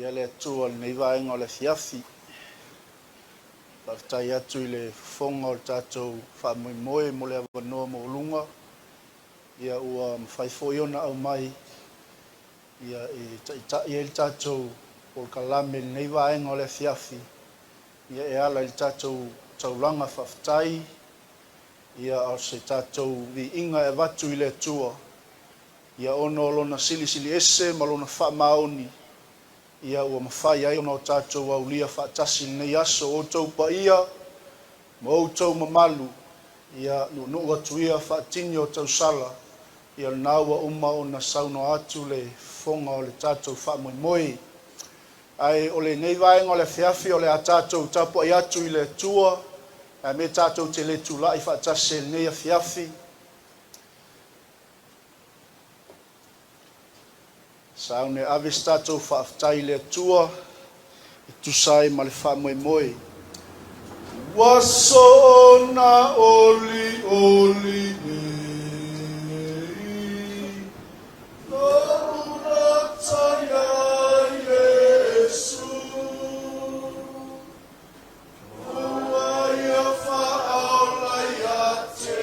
ia le atua le nei vaenga o le fiafi. Paftai atu I le fonga o le tātou whaamoemoe mo le awanoa mo lunga. Ia ua mwhaifo iona au mai. Ia i le tātou o kalame le nei vaenga o le fiafi. Ia e ala le tātou taulanga whaftai. Ia o se tātou vi inga e watu I le atua. Ia ono lona sili ese ma lona whaamaoni. Ia ua mawhai ai ona o tātou au lia whaatasi nei aso o tau pa ia. Ma o tau mamalu. Ia no atu ia whaatini o tau sala. Ia naua uma o na sauna atu le fonga o le tātou whaamoemoe. Ai o le nei vaenga o le whiafi o le a tātou tapu ai atu I le atua. Me tātou te le tula I whaatasi nei a whiafi. Saune aves tātou whaaftai le atua, I tusai ma le whaamoemoe. Waso na oli oli nei, no urata ya Yesu, ua ia whaola ia te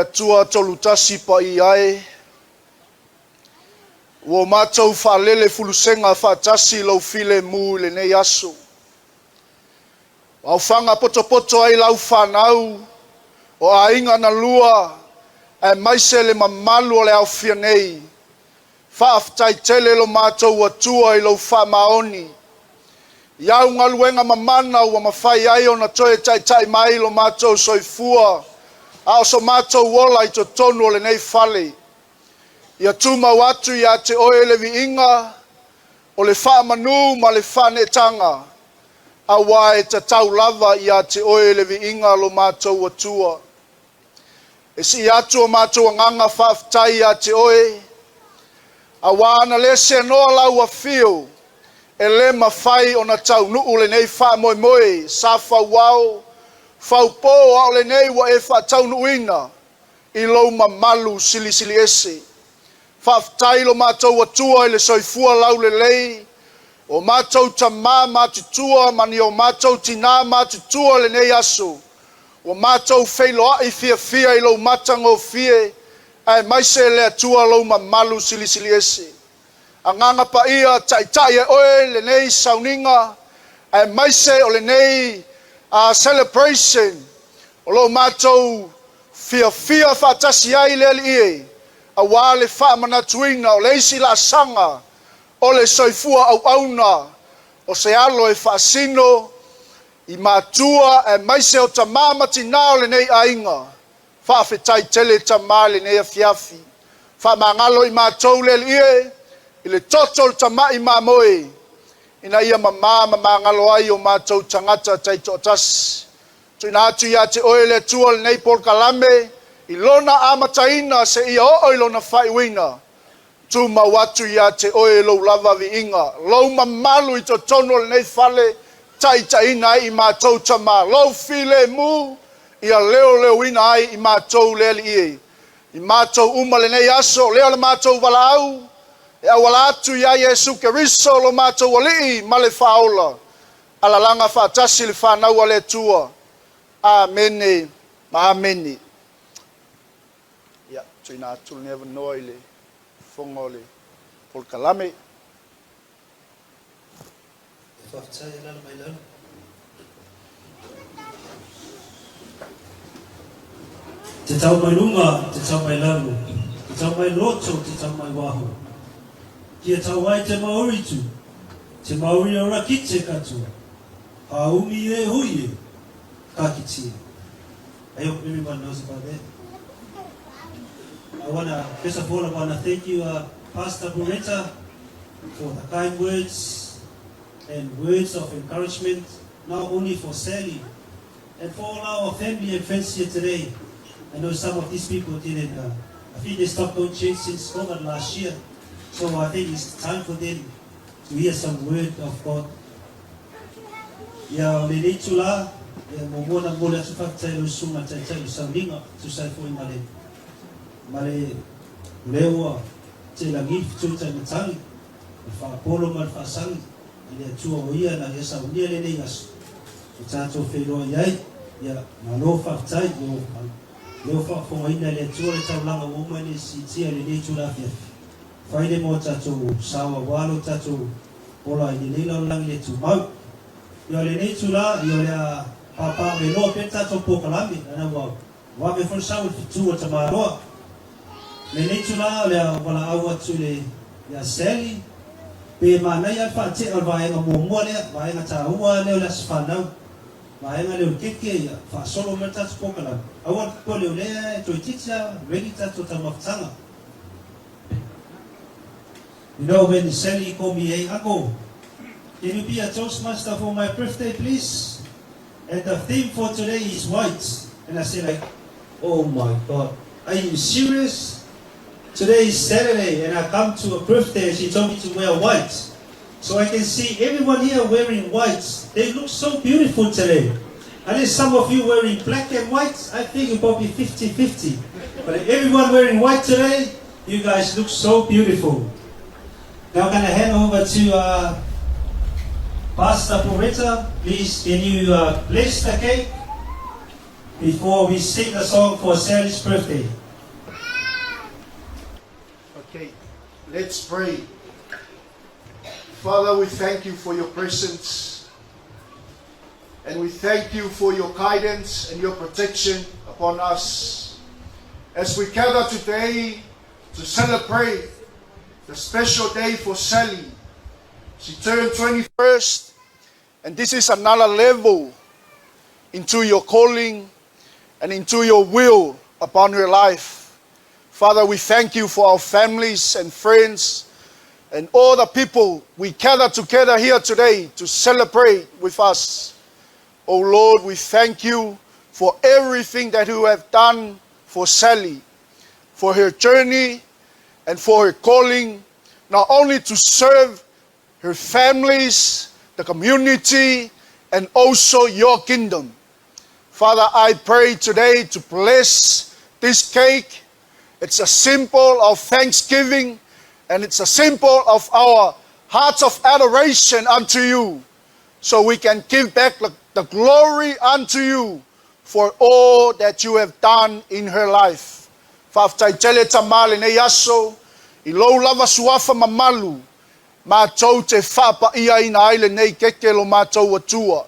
atua tolu tasi pa i ai. Ua mātou whaalele fulusenga whaatasi lau file mu le nei aso. Au whanga poto ai lau whanau o a inga na lua e maise le mamalu o le au fia nei. Whaaftai tele lo mātou atua i lau whamaoni. Iau ngaluenga mamana ua mawhai ai o na toe tai mai lo mātou soifua. Ao so mātou wola i to tonu o le nei whale. Ia tuma watu ia te oe le viinga o le whaamanu ma le whanetanga. Awa e ta tau lava ia te oe le viinga lo mātou atua. E si atu o mātou nganga whaaftai ia te oe. Awa ana lese noa lau a fio. E le mawhai o na tau nuu le nei wha moe moe. Sa whau whau po o le nei wa e wha tau nuina. I lau mamalu sili sili ese. Whaaftai lo mātou atua i le soifua lau le lei. O mātou tamā mātutua mani o mātou tina mātutua le nei aso. O mātou wheiloa i fia i lau matango fie. Ai maise le atua lau mamalu sili sili ese. Anganga pa ia tai e oe le nei sauninga. Ai maise o le nei celebration. O lau mātou fia whaatasi ai le ie. A wale wha manatuina o le isi la sanga o le soifua au auna o se alo e whaasino i mātua e maise o ta mamati nao le nei ainga whaafetai tele ta maa le nei afiafi wha mangalo i mātou le ie i le totol ta mai mamoe ina ia mangalo ai o mātou tangata taito atas tuina atu ia te oe le tua le nei polkalame I lona amataina se ia o lona whaiwina. Tu mawatu ia te oe lo lava vi inga. Lau mamalu I to tono le nei whale taitaina I mātou tama. Lau file mu ia leo ina ai I mātou leli ie. I mātou uma le nei aso leo le mātou walau. E awala atu ia Yesu Keriso lo mātou wali ma le whaola. Alalanga whaatasi le whanau ale tua. Amene. Amene. Tuina atu never know le fongo le polkalame. Whaftai lana mai lana. Te tau mai runga, te tau mai lanu. Te tau mai loto, te tau mai waho. Kia tau ai te maoritu. Te maori ora ki te katua. Haumi e hui e kakiti. I hope everyone knows about that. First of all, I want to thank you, Pastor Bureta, for the kind words and words of encouragement, not only for Sally, and for all our family and friends here today. I know some of these people didn't, I think they stopped going to church since COVID last year, so I think it's time for them to hear some word of God. Ya le nei tula, mo mona mole atu whakatai lo sunga tai sa ringa tu sai fo I male. Mare lewa te la gif tuta matali fa polo mal fa sang ile tua o ia na esa unia le nei as tato felo yai ya malo fa tai yo fa fo ina le tua le taulanga o mani si tia le nei tula fia fa ile mo tato sawa walo tato pola ile le lang le tu mau yo le nei tula yo le papa me lo pe tato pokalami ana wa me fo sawa tu ta maro le nei tula le wala awa tu le ya seli pe mana ya fa te al vai nga mo le vai nga ta ua le la sfana vai nga le keke ya fa solo meta spokala awa ko le to titsa ready to maftsanga. You know when Sally called me, hey Uncle, can you be a Toastmaster for my birthday please? And the theme for today is white. And I said like, oh my God, are you serious? Today is Saturday and I come to a birthday and she told me to wear white. So I can see everyone here wearing white. They look so beautiful today. Unless some of you wearing black and white, I think you're probably 50-50. But everyone wearing white today, you guys look so beautiful. Now I'm going to hand over to Pastor Poretta. Please, can you bless the cake before we sing the song for Sally's birthday? Let's pray. Father, we thank you for your presence, and we thank you for your guidance and your protection upon us. As we gather today to celebrate the special day for Sally. She turned 21st, and this is another level into your calling and into your will upon her life. Father, we thank you for our families and friends and all the people we gather together here today to celebrate with us. Oh Lord, we thank you for everything that you have done for Sally, for her journey and for her calling, not only to serve her families, the community, and also your kingdom. Father, I pray today to bless this cake. It's a symbol of thanksgiving, and it's a symbol of our hearts of adoration unto you, so we can give back the glory unto you for all that you have done in her life. Whaftaitele tamale ne yaso, I lou lava suafa mamalu, mātou te whapa ia ina aile nei keke lo mātou atua.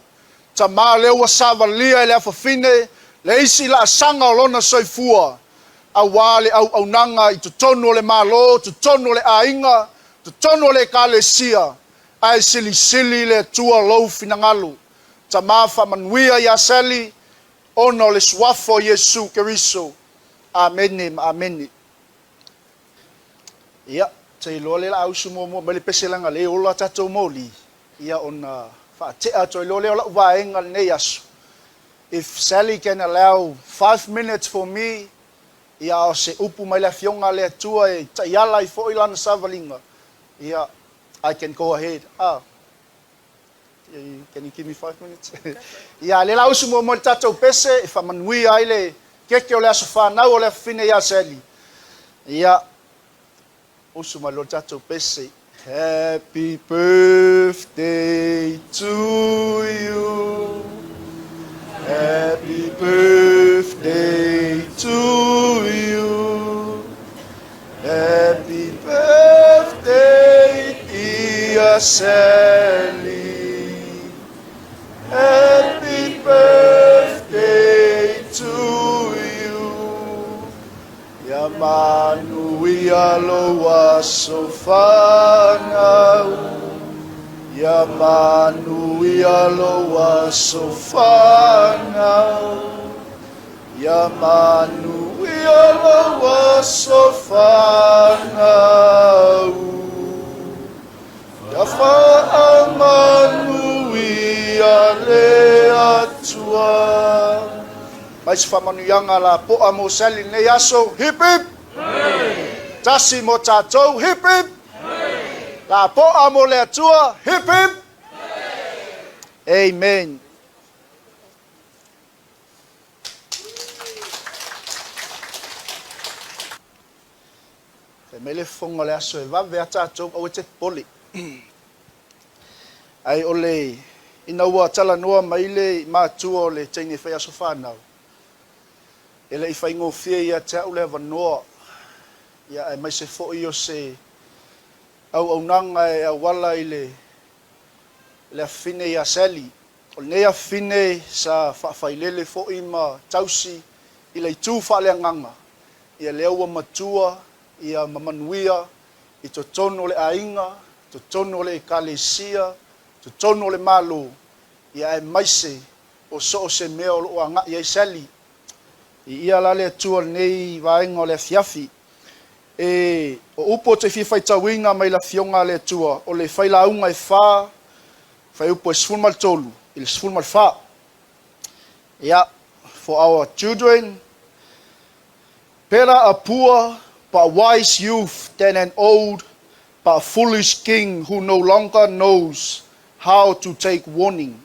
Tamale ua savalia le awhawhine, le isi la asanga o lona soifua. Awale au nanga I tutono le malo, tutono le ainga, tutono le kalesia. Ai sili le tua lou finangalu. Tamafa manuia ya Sally, ono le suafo Yesu Keriso. Amen, amen. Ia, te loa le la ausu mo mele peselanga le ola tatou moli. Ia ona whaatea toi loa le ola uwaenga ne yasu. If Sally can allow 5 minutes for me, ia o se upu mai le fionga le atua e taiala I fo ilana savalinga. Ia, I can go ahead. Can you give me 5 minutes? Ia, le la ausu mo le tatou pese, e whamanui ai le keke o le aso whanau o le whine ia Sally. Ia, usu mai lo tatou pese. Happy birthday to you. Happy birthday to you. Happy birthday, dear Sally. Happy birthday to you. Yamanu ialoa sofana. Yamanu ialoa sofana. Yamanu ialoa sofana. Yafa amanu iale atua. Mais whamanuianga la po amo Sally ne yaso, hip hip. Tasi mo tatou, hip hip. La po amo le atua, hip hip. Amen. Te mele fonga le aso e vave a tatou au te poli. Ai ole ina ua tala noa maile mātua o le teine whai aso whanau. Ele I whaingo fia ia te au le wanoa. Ia ai mai se fo I o se au nanga e awala I le whine ia Sally. O nea whine sa whailele fo I ma tausi I le tū whale nganga. Ia le aua matua, ia mamanuia, I to tono le ainga, to tono le kalesia, to tono le malo. Ia e maise o so se mea o lo anga ia Sally. Ia la le atua nei vaenga o le fiafi. E o upo te whiwhai tauinga mai la fionga le atua. O le whai launga e wha, whai upo e sfulmal tolu, I le sfulmal wha. Ia, for our children, better a poor but wise youth than an old but foolish king who no longer knows how to take warning.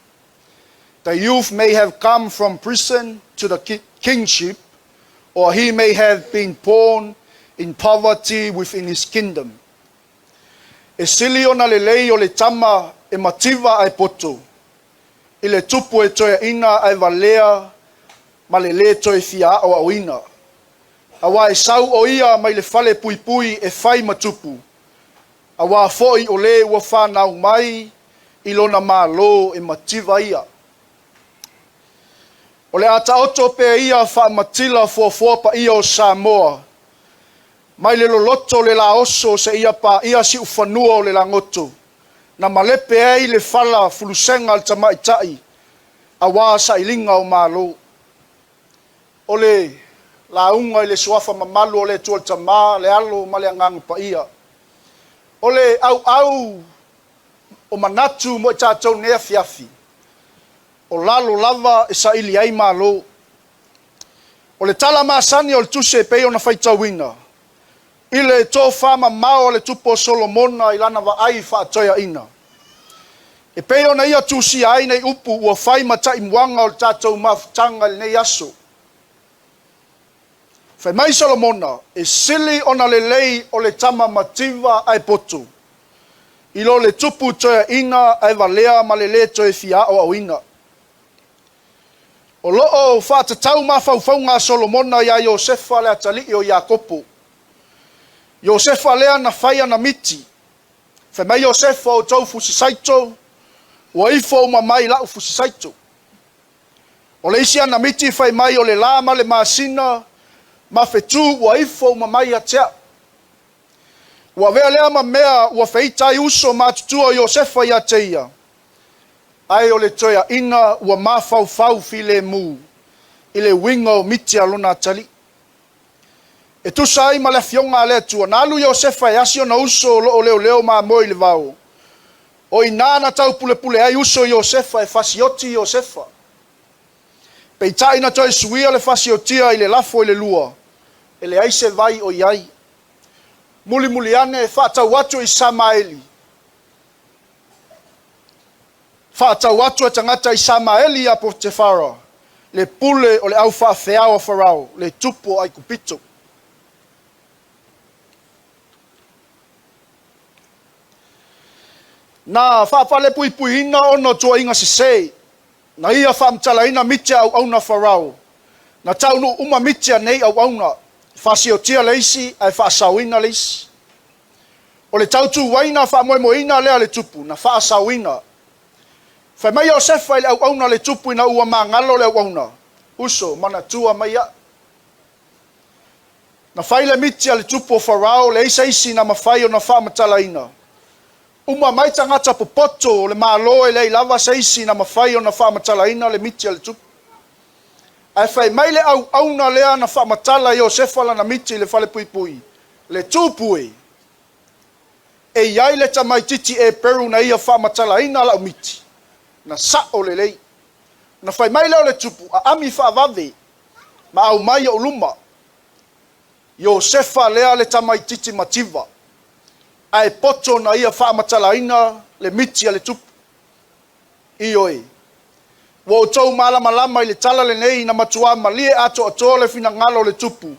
The youth may have come from prison to the kingship, or he may have been born in poverty within his kingdom. E sili ona le lei o le tama e mativa ai poto. I le tupu e toia ina ai valea ma le le toi fia o awina. Awa e sau o ia mai le fale pui pui e fai matupu. A wā foi o le ua whanau mai I lona mālo e mativa ia. O le ata oto pe ia wha matila fua pa ia o Samoa. Mai le loloto le la oso se ia pa ia si ufanua o le langoto. Na malepe ei le fala fulusenga al tamaitai. A wā sa ilinga o mālo. O le launga I le suafa mamalu o le tual tama le alo ma le angangu pa ia. O le au o manatu mo tātou nea fiafi. O lalo lava e sa ili ai mālo. O le tala maasani o le tuse pe o na whaitawina. I le tō whama mao le tupo Solomona I lana wa ai whaatoia ina. E pe o na ia tusi ai nei upu ua whai matai mwanga o le tātou mafutanga le nei aso. Whai mai Solomona e sili o na le lei o le tama mativa ai poto. I lo le tupu toia ina ai valea ma le le toe fia o au ina. O loo whaatatau mawhauwhaunga Solomona ia Iosefa le atali o Iakopo. Iosefa lea na whaia na miti. Whai mai Iosefa o tau fusisaito, ua ifo mamai lau fusisaito. O le isia na miti whai mai o le lama le maasina, ma fetu ua ifo mamai atea. Ua vea lea ma mea ua feitai uso matutua Iosefa ia teia. Ai o le toia ina ua mafau fi le mu. I le winga o miti alona atali. E tusa ai ma le fionga le tua. Nalu Iosefa e asio na uso o leo ma moi le vau. O inana tau pule ai uso Iosefa e fasioti Iosefa. Peitai na toi suia le fasiotia I le lafo I le lua. E le aise vai o iai. Muli ane e whaatau watu I Samaeli. Whaatau watu e tangata I Samaeli a Potifara. Le pule o le au whaafeao a Farao. Le tupo ai kupito. Na whaapale pui ina ono tua inga sisei. Na ia whaamtala ina mitia au na Farao. Na taunu uma mitia nei au na. Fasiotia leisi ai whaasawina leisi. O le tautu waina whaamoemoina lea le tupu na whaasawina. Whai mai Iosefa I le au na le tupu ina ua mangalo le au na. Uso mana tua mai a. Na whai le mitia le tupu o Farao le isi na mawhai o na whaamatala ina. Uma mai tangata popoto le malo e le lava seisi na mawhai o na whaamatala ina le mitia le tupu. Ai whai mai le au na lea na whaamatala Iosefa la na miti le whale pui. Le tupu e. E iai le tamaititi e peru na ia whaamatala ina la umiti. Na sa o le lei. Na whai mai leo le tupu a ami whaavave. Ma au mai o luma. Iosefa lea le tamaititi mativa. Ai poto na ia whaamatala ina le miti a le tupu. Ioi. Wa o tau malama I le tala le nei na matua malie ato ato le fina ngalo le tupu.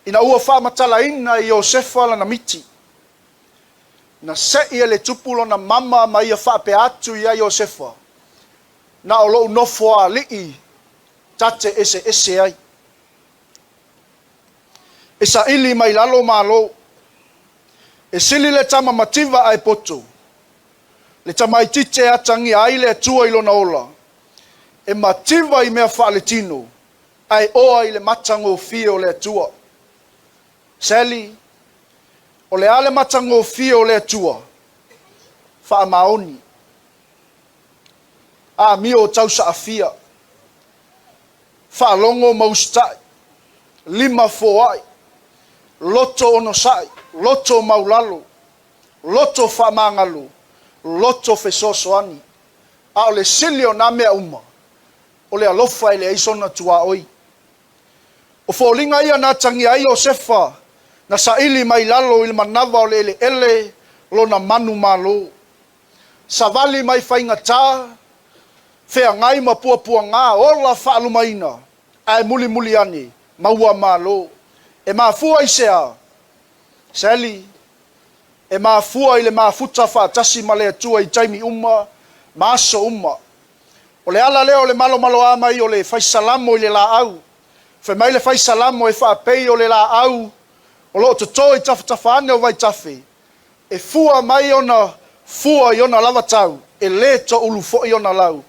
Ina ua whaamatala ina Iosefa la na miti. Na se ia le tupu lo na mama ma ia whaape atu ia Iosefa. Na o lo nofo a lii tate ese ai. E sa ili mai lalo malo. E sili le tama mativa ai poto. Le tama itite atangi ai le tua ilo na ola. E mativa I mea whaaletino. Ai oa I le matango fio le tua. Seli. O le ale matango fio le tua. Wha maoni. A mio tau sa afia. Wha longo maustai. Lima foai. Loto ono sai. Loto maulalo. Loto wha mangalo. Loto fesosoani. A o le silio na mea uma. O le alofa I le aisona tua oi. O fōlinga ia na tangi ai Iosefa. Na sa ili mai lalo il manava o le ele lo na manu malo. Sa vali mai whainga tā. Whea ngai ma pua ngā ola whaalumaina. Ai muli ani. Maua malo. E mafua I sea. Seli. E mafua I le mafuta whaatasi ma le atua I taimi uma. Maaso uma. O le ala leo le malo amai o le whaisalamo I le la au. Whai mai le whaisalamo e whaapei o le la au. O lo to I tawhane o vai tawhi. e fua mai ona fua iona lava tau e le to ulu fo iona lau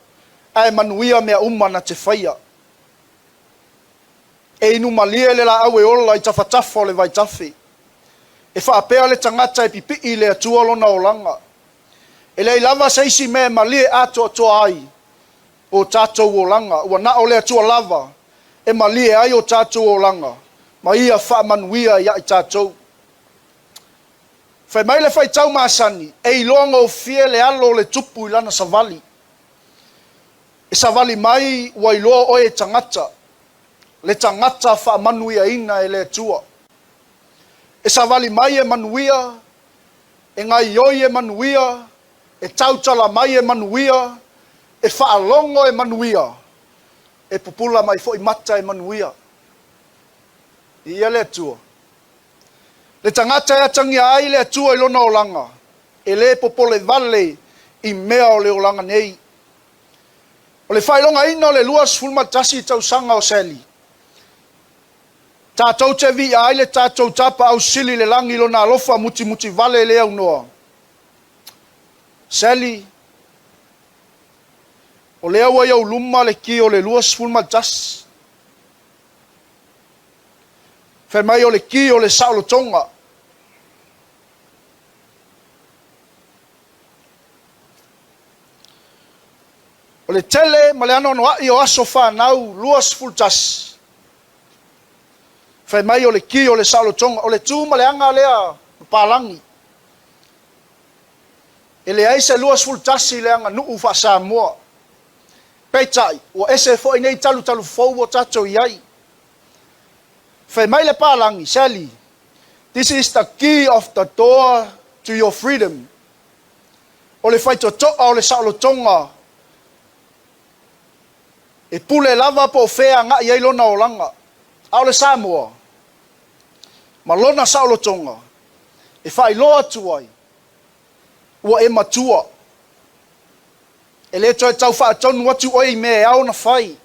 ai manuia mea na te whaia e inu malie le la au e ola i tawhatafo le vai tafi e whaapea le tangata e pipi i le atua lona o langa e le lava seisi mea malie ato atoa ai o tātou o langa ua na o le atua lava e malie ai o tātou o langa ma ia wha manuia ia i tātou Fai mai le fai tau maasani, e ilonga o fie le alo le tupu ilana savali. E savali mai wa iloa o e tangata. Le tangata wha manuia ina e le tua. E savali mai e manuia, e ngai oi e manuia, e tautala mai e manuia, e wha alongo e manuia, e pupula mai fo i mata e manuia. Ia le tua. Le tangata e atangia ai le atua i lona o langa. E le popole vale i mea o le o langa nei. O le whailonga ina o le luas fulmatasi i tausanga o seli. Tātou te vi ai le tātou tapa au sili le langi lona alofa muti muti vale le au noa. Seli. O le awa iau luma le ki o le luas fulmatasi. Whai o le ki o le saulo tonga. O le tele ma le ano no ai o aso whanau luas fultas. Whai mai o le ki o le saulo tonga. O le tū ma le anga lea pālangi. E le aise luas fultasi le anga nuu wha Samoa. Peitai, o ese fo inei talu talu fau o tato iai. Whai mai le pālangi, Sally, this is the key of the door to your freedom. O le whai toa o le saulo tonga. E pule lava po whea ngā iai lona o langa. Ao le Samoa. Ma lona saulo tonga. E whai loa tuai. Ua e matua. E le toi tau wha atonu atu oi me e au na whai.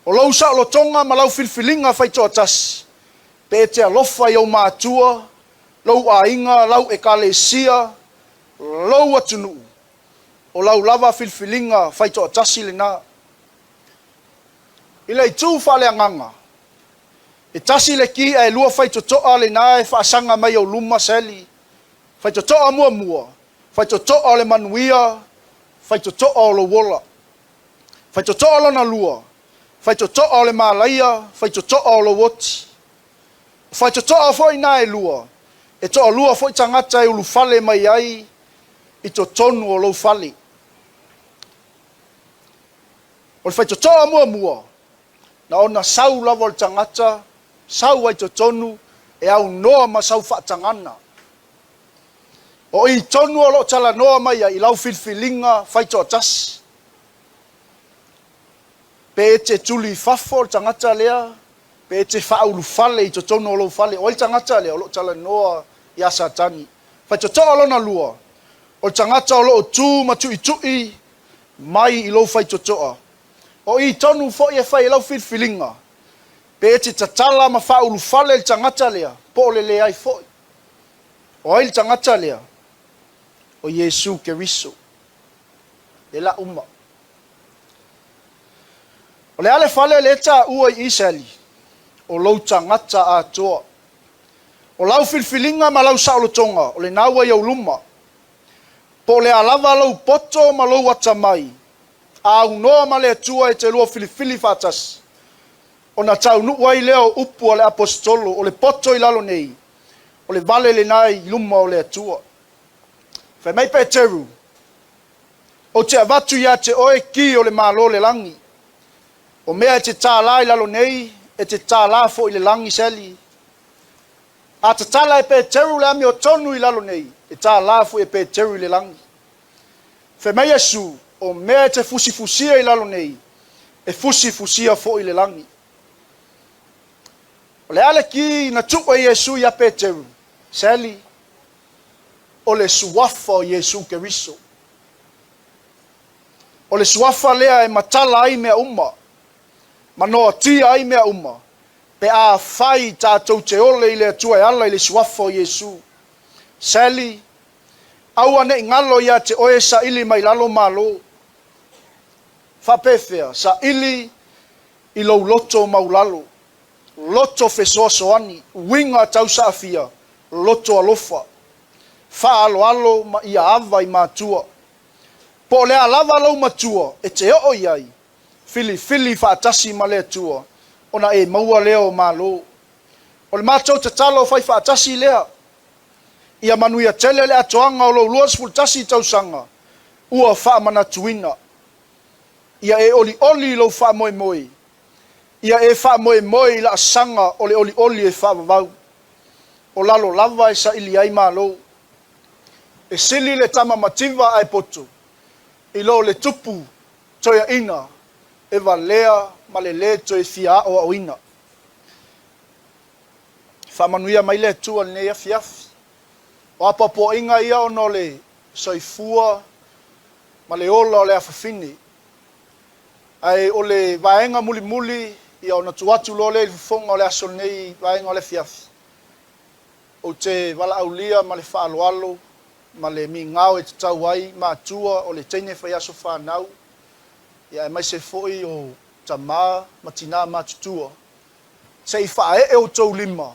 O lau saulo tonga ma lau filfilinga whai toa tas. Pe te alofa i au mātua. Lau a inga, lau e kalesia. Lau atunu. O lau lava filfilinga whai toa tasi le nā. Ila i tū whale anganga. E tasi le ki e lua whai totoa le nā e whaasanga mai au luma Sally. Whai totoa mua mua. Whai totoa le manuia. Whai totoa o lo wola. Whai totoa lona lua. Whai totoa o le malaia. Whai totoa o lo woti. Whai totoa o fwoi nā e lua. E toa lua fwoi tangata e ulu whale mai ai. I to tonu o lo whale. O le whai totoa mua mua. Na ona sau lava o le tangata. Sau ai to tonu. E au noa ma sau whaatangana. O i tonu o lo tala noa mai i lau filfilinga whai toa tas. Pe te tuli fafo tangata lea. Pe te whaulu whale i to tonu o lo whale. O i tangata lea o lo tala noa i asatani. Whai to toa lona lua. O tangata o lo tū ma tui tui. Mai i lo whai to toa. O i tonu fo i e whai i lau filfilinga. Pe te tatala ma whaulu whale i tangata lea. Po le lea i fo. O i tangata lea. O Yesu Keriso. E la uma. O le ale whale le ta ua i Sally. O lau tangata a toa. O lau filfilinga ma lau saulo tonga. O le naua i au luma. Po le alava lau poto ma lau atamai. A unoa ma le atua e te lua filifili fatas. O na tau nuua i leo upu o le apostolo. O le poto i lalo nei. O le vale le nai luma o le atua. Whai mai Peteru. O te avatu ia te oe ki o le malo le langi. O mea e te tā la i lalo nei. E te tā la fo i le langi Sally. A te tala e Peteru le ami o tonu i lalo nei. E tā la fo e Peteru i le langi. Whai mai Yesu. O mea e te fusifusia i lalo nei. E fusifusia fo i le langi. O le ale ki na tuwa Yesu ia Peteru. Sally. O le suafa o Yesu Keriso. O le suafa lea e matala ai mea uma. Manoa tia ai mea uma. Pe a whai tātou te ole i le atua e ala i le suafa o Yesu. Sally, aua ne ngalo ia te oe sa ili mai lalo malo. Whapewhea, sa ili i lau loto maulalo. Loto fesoasoani, winga tausa afia, loto alofa. Wha alo alo ma ia ava i mātua. Po lea lava lau matua, e te o iai. Fili whaatasi ma lea tua. Ona e maua leo malo. O le mātou te talo whai whaatasi lea. Ia manuia tele le atoanga o lo luas fultasi tausanga. Ua wha mana tuina. Ia e oli lo wha moe moe. Ia e wha moe moe la asanga o le oli e wha vavau. O lalo lava e sa ili ai malo. E sili le tama mativa ai poto. I lo le tupu toia ina. E valea ma le toi fia o au ina. Wha manuia mai le tua le nea fiafi. O apa po inga ia o no le soifua ma le ola o le afafini. Ai o le vaenga muli ia o na tuatu lo le fonga o le aso nei vaenga o le fiafi. O te wala aulia ma le whaaloalo ma le mi ngao e te tau ai ma atua o le teine whai aso whanau. Ia e mai se foi o tamā ma tina ma tutua. Se i whae e o tau lima.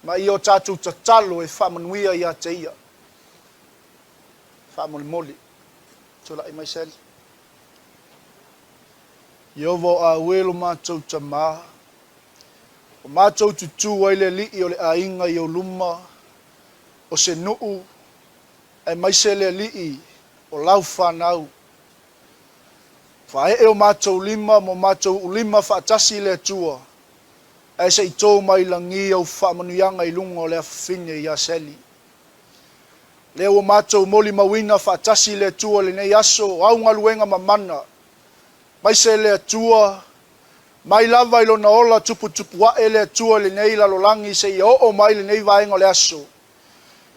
Ma i o tātou tatalo e whamanuia ia te ia. Whamoli. Tula i mai seli. Iovo a uelo mātou tamā. O mātou tutu ai le li o le ainga i o luma. O se nuu. E mai se le li o lau whanau. Whae e o mātou lima mo mātou ulima whaatasi le tua. E se i tō mai langi au whamanuianga i lunga o le awhine i a seli. Leo o mātou moli mawina whaatasi le tua le nei aso au ngaluenga mamana. Mai se le tua, mai lava ilo na ola tupu wa e le tua le nei lalolangi se i o mai le nei vaenga o le aso.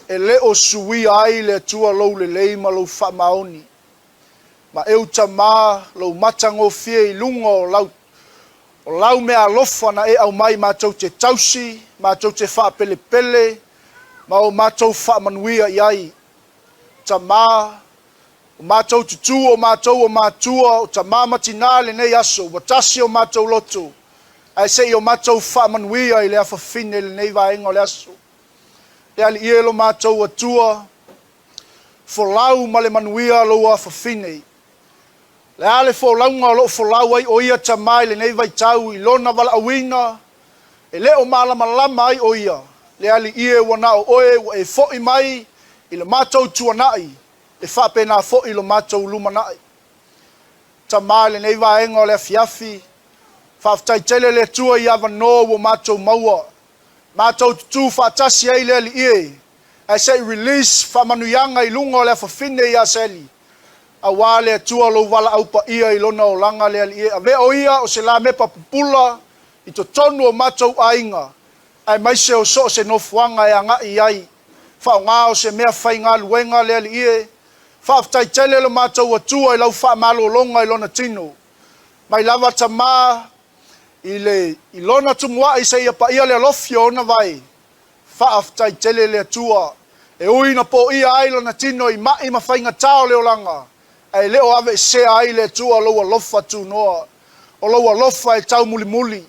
E le o sui ai le tua lou le leima lou whamaoni. Ma eu tamā lou matango fie i lunga o lau mea alofa na e au mai mātou te tausi, mātou te wha pele, ma o mātou wha manuia i ai. Tamā, o mātou tutu o mātou o mātua, o tamā matina le nei aso, watasi o mātou loto. Ai se i o mātou wha manuia i le awhawhine le nei vaenga o le aso. Le ali ielo mātou atua, folau ma le manuia lo a whawhine. Le ale fo launga o lo fo lau ai o ia tamai le nei vai tau i lona wala awina. E le o malama lama ai o ia. Le ali ie wana o oe wa e fo i mai i le mātou tuanai. E whape nā fo i lo mātou lumanai. Tamai le nei vaenga o le fiafi. Whaftai tele le tua i awa no o mātou maua. Mātou tutu whaatasi ai le ali ie. E se release whamanuyanga i lunga o le whawhine i a seli. A wale tua lo wala aupa ia i lona o langa le ali e. A ve o ia o se la mepa pupula i to tonu o mātou ainga. Ai mai se o so se nofuanga e anga i ai. Whao ngā o se mea whai ngā luenga le ali e. Whaaftai tele lo mātou atua i lau wha malo longa i lona tino. Mai lava tamā i lona tumua i se ia pa ia le alofio ona vai. Whaaftai tele le atua. E uina po ia ai lona tino i mai ma whainga tau leo langa. Ai leo ave se ai le tua loa lofa tu noa. O loa lofa e tau muli.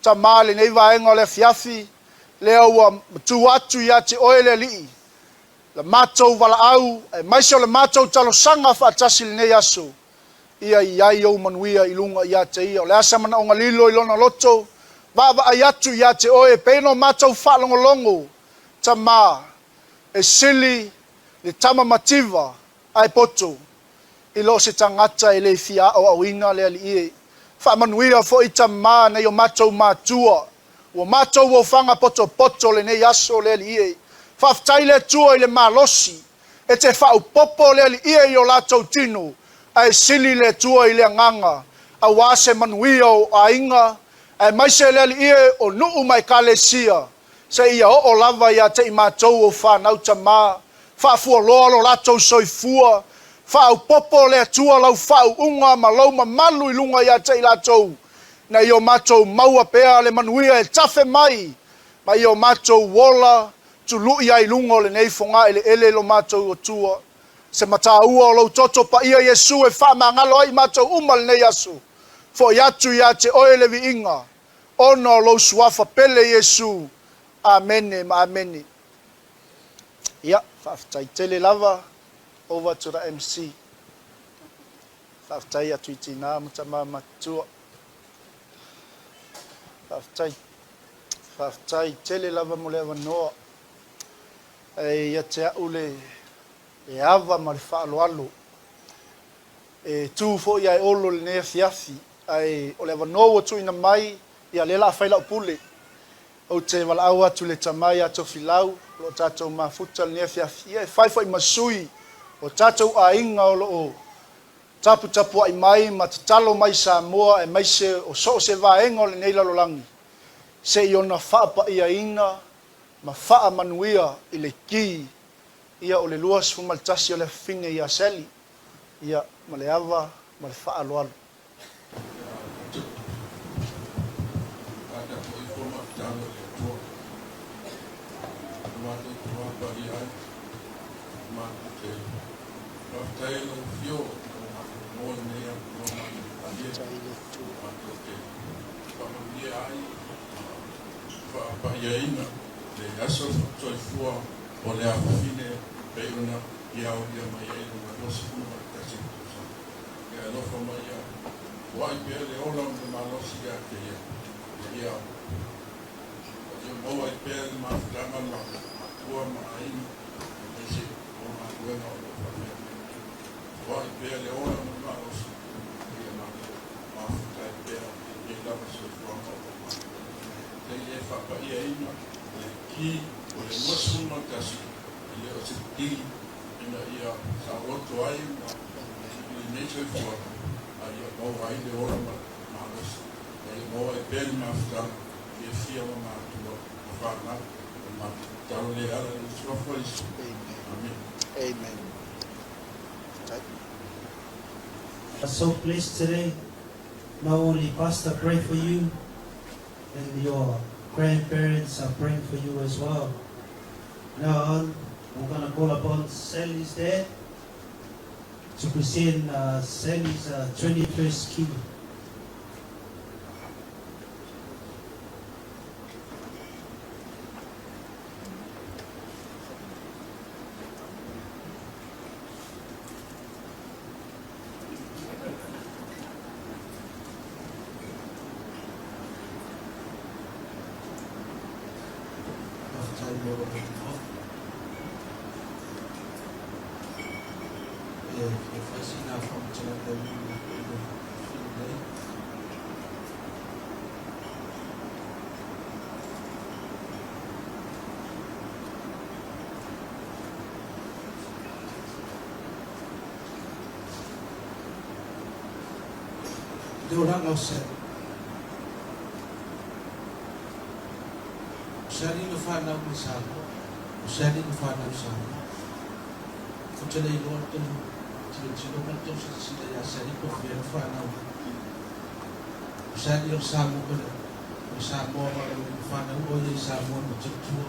Ta male nei vaenga o le fiafi. Leo ua tu atu ia te oe le lii. Le mātou wala au. E maise o le mātou talo sanga whaatasi le nei aso. Ia i ai au manuia i lunga ia te ia. O le asa mana o ngalilo i lona loto. Vava ai atu ia te oe. Peno mātou whalongolongo. Ta mā. E sili le tama mativa ai poto. I lo se tangata e le fia o awina le ali ie. Whamanuia fo i tamā nei o mātou mātua. O mātou o whanga poto le nei aso le ali ie. Whaftai le tua i le mālosi. E te whau popo le ali ie i o lātou tino. Ai sili le tua i le nganga. A wase manuia o ainga. Ai maise le ali ie o nuu mai kalesia. Se ia o lava ia te i mātou o whanau tamā. Whafua loa lo lātou soifua. Whau popo le tua lau whau unga ma lau ma malu i lunga ia te i lātou. Na i o mātou maua pēa le manuia e tafe mai. Ma i o mātou wola tulu ia i lungo le nei fonga ele lo matou o tua se mataua o lo toto pa ia Yesu e fa mangalo ai matou umal nei asu fo yatu ya te oile vi inga ono lo suafa pele Yesu amen ma amen ya fa tele lava over to the MC fa ya tweeti na mtama matua fa tele lava mole no e ya te ule e ava ma le whaaloalo e tū fo ia e olo le nea fiafi ai o le wanoa tuina mai ia le la whaila o pule o te wala au atu le tamai ato filau lo tātou mafuta le nea fiafi ia e whaifai masui o tātou a inga o loo tapu ai mai ma te talo mai Samoa e mai se o so se vaenga o le nei lalolangi se iona whaapa ia ina ma wha manuia i le ki ia o le luas fumaltasi o le fine ia seli ia ma le ava ma le wha aloalo. O le afine pe una ia o ia mai ai na nosa kuma kasi ia lo fa mai ia wai pe le ola de malosi ia ke ia ia mo wai pe ma flama ma tua mai ese o ma bueno o fa mai wai pe le ola de malosi ia ma fa pe ia la so fa ma le ia fa pa ia ina ki o le nosu makasi ia o se tiri ina ia sa roto ai i neitoi fua a ia mau ai le ora marosi a ia mau ai pēni mafutanga ia fia ma mātua a whāna ma taro le ala le suafo isu. Amen. Amen. I'm so blessed today. Not only Pastor pray for you, and your grandparents are praying for you as well. Now on, I'm going to call upon Sally's dad to present Sally's 21st key. Orang outside. Usari no fana usado. Usari no fana usado. Futele ilo to tilo kanto sila ya sari ko fiel fana. Usari o samo ko. Usamo ma fana o ye samo mo tutu.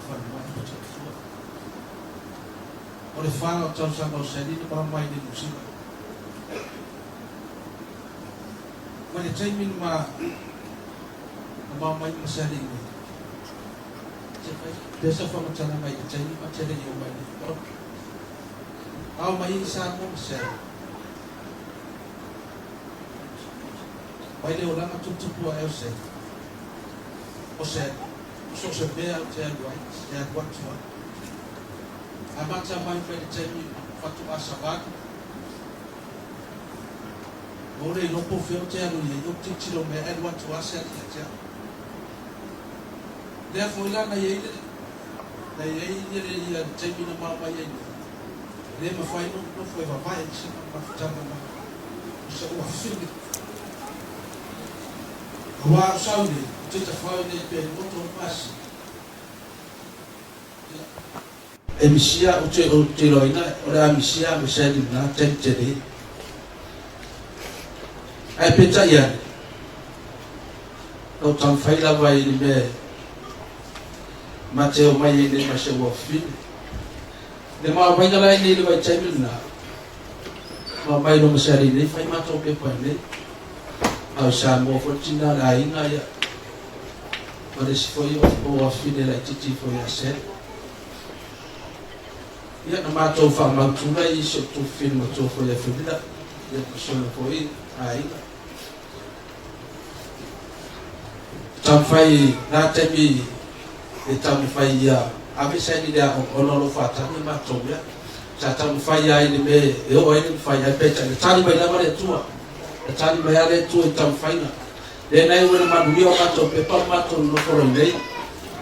Fana mo tutu. Ore fana o tau samo usari no pa mai ni musika. When the time in my masari ni, there's a form of time my time I tell you my how my isa mo masari. Why the orang tu po ay say, o say, so se be out there right, they are what one. Amata my by the time fatu asabat. Ore no po feo te alu ye yo titilo me Edward to asset ya. Therefore ila na ye ya temi no mama ye. Le ma fai no foi va vai se ma fatama ma. Se o fili. Wa saudi te te fai ne pe no to pasi. Emisia o te roina ora misia me se di na tente ai peta ia o tan faila vai me Mateo mai ni mashe wa fini le ma vai ngala ni le vai chai na ma mai no masari ni fai ma to pe pa ni au sa mo fo tina la inga ya ore si foi o wa fini la titi foi a se ya na ma to fa ma tu lai so tu fini ma to foi a fini la ya so no foi ai tam fai na temi e tam fai ya ave sai ni da ono lo fata ni ma to ya sa tam fai ya ni me e o ni fai ya pe tani bai la mare tua tani bai ale tu tam fai na le nai wena ma mi o ma to pe pa ma to no foro nei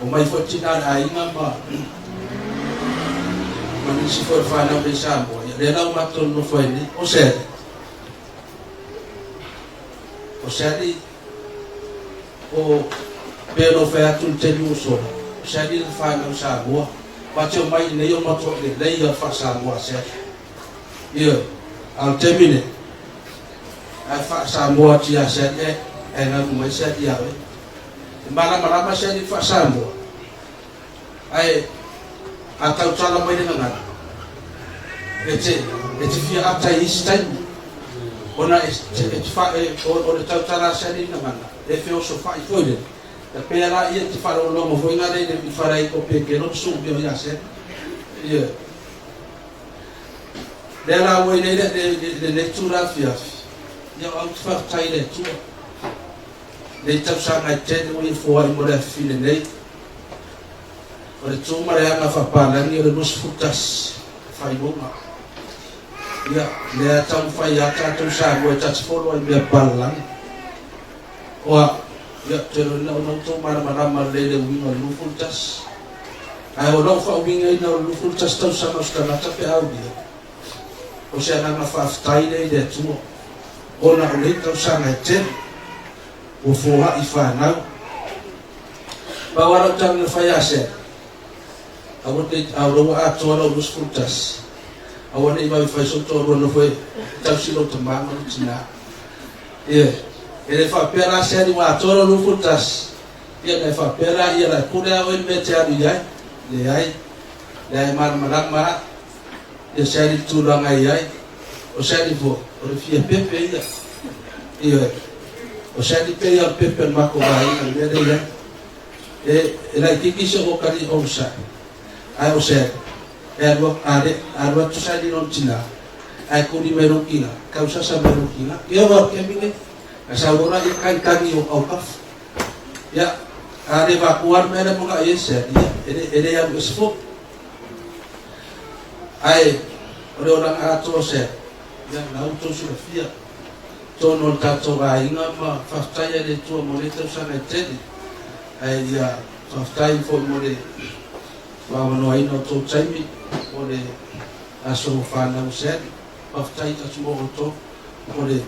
o mai fo tina ai ma ma ni si for fa na be sa mo ya le na ma to no fo ni o se ni o pero fe atu te lu so sai fa na sa boa pa te mai nei o mato le lei a fa sa boa se io al termine a fa sa boa ti a se e na mai se dia ve mala se di fa sa boa ai a tau tala mai na e te fi a tai istai ona e fa o le tau tala se di na e fe o so fa i foi la pera ia ti fara lo mo foi ngare ni fara I ko pe ke no su bi ya se ia de la wo ne de lectura fia ia au fa tai le tu de tau sa na te no I fo ai mo le fine nei o le tu mare ana fa pa la ni le nos futas fa I bona ia le tau fa ia ta tu sa go ta fo ai me palan o ya tero na no to mara le winga lufultas ai o lo fa winga ina lufultas tau sa no sta na pe audio o se na fa ftai de tu ona o le tau sa na te o fo ha I fa na ba wala tang na fa ya se a wo te a ro a to lo lufultas a wo ne ba fa so to ro no foi tau si lo to ma no tina ele fa pera seri wa toro lu futas ia ne fa pera ia la kula o mete adu ia le ai le mar marama ia seri tu langa ia o seri vo o fie pepe ia o seri pe ia pepe mako vai le ia e la kiki so o kali o sa ai o seri e alo tu seri non tina ai ko ni mero kina causa sa mero kina e o ke mine asa ora I kai tani o kaf ya ade va kuar mera mo ka yesa ele ya sfo ai ore ora a to se ya na auto su fia to no ta to ga inga ma fa ya de to mo le to sa na tedi ai ya fa fo mo le wa no ai no to chaimi o le aso fa na se fa ta mo to o le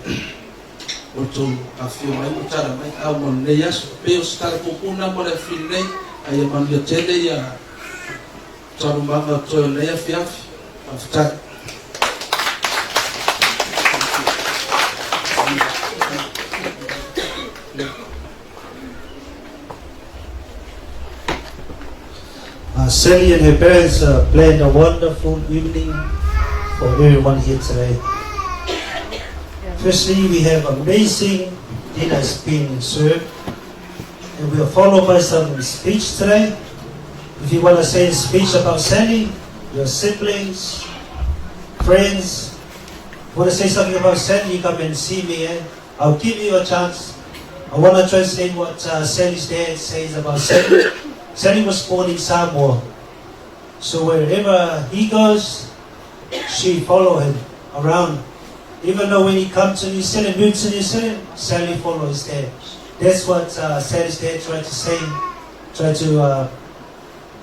o tu a fio mai mutara mai a mon le yas pe o sta ko kuna mo le fine ai man le tele ya taru manga to le ya fia afta Sally and her parents planned a wonderful evening for everyone here today. Firstly, we have amazing dinners being served, and we are followed by some speech today. If you want to say a speech about Sally, your siblings, friends, want to say something about Sally, you come and see me. I'll give you a chance. I want to translate what Sally's dad says about Sally. Sally was born in Samoa, so wherever he goes, she follow him around. Even though when he comes to New Zealand, moves to New Zealand, Sally follows his dad. That's what Sally's dad tried to say.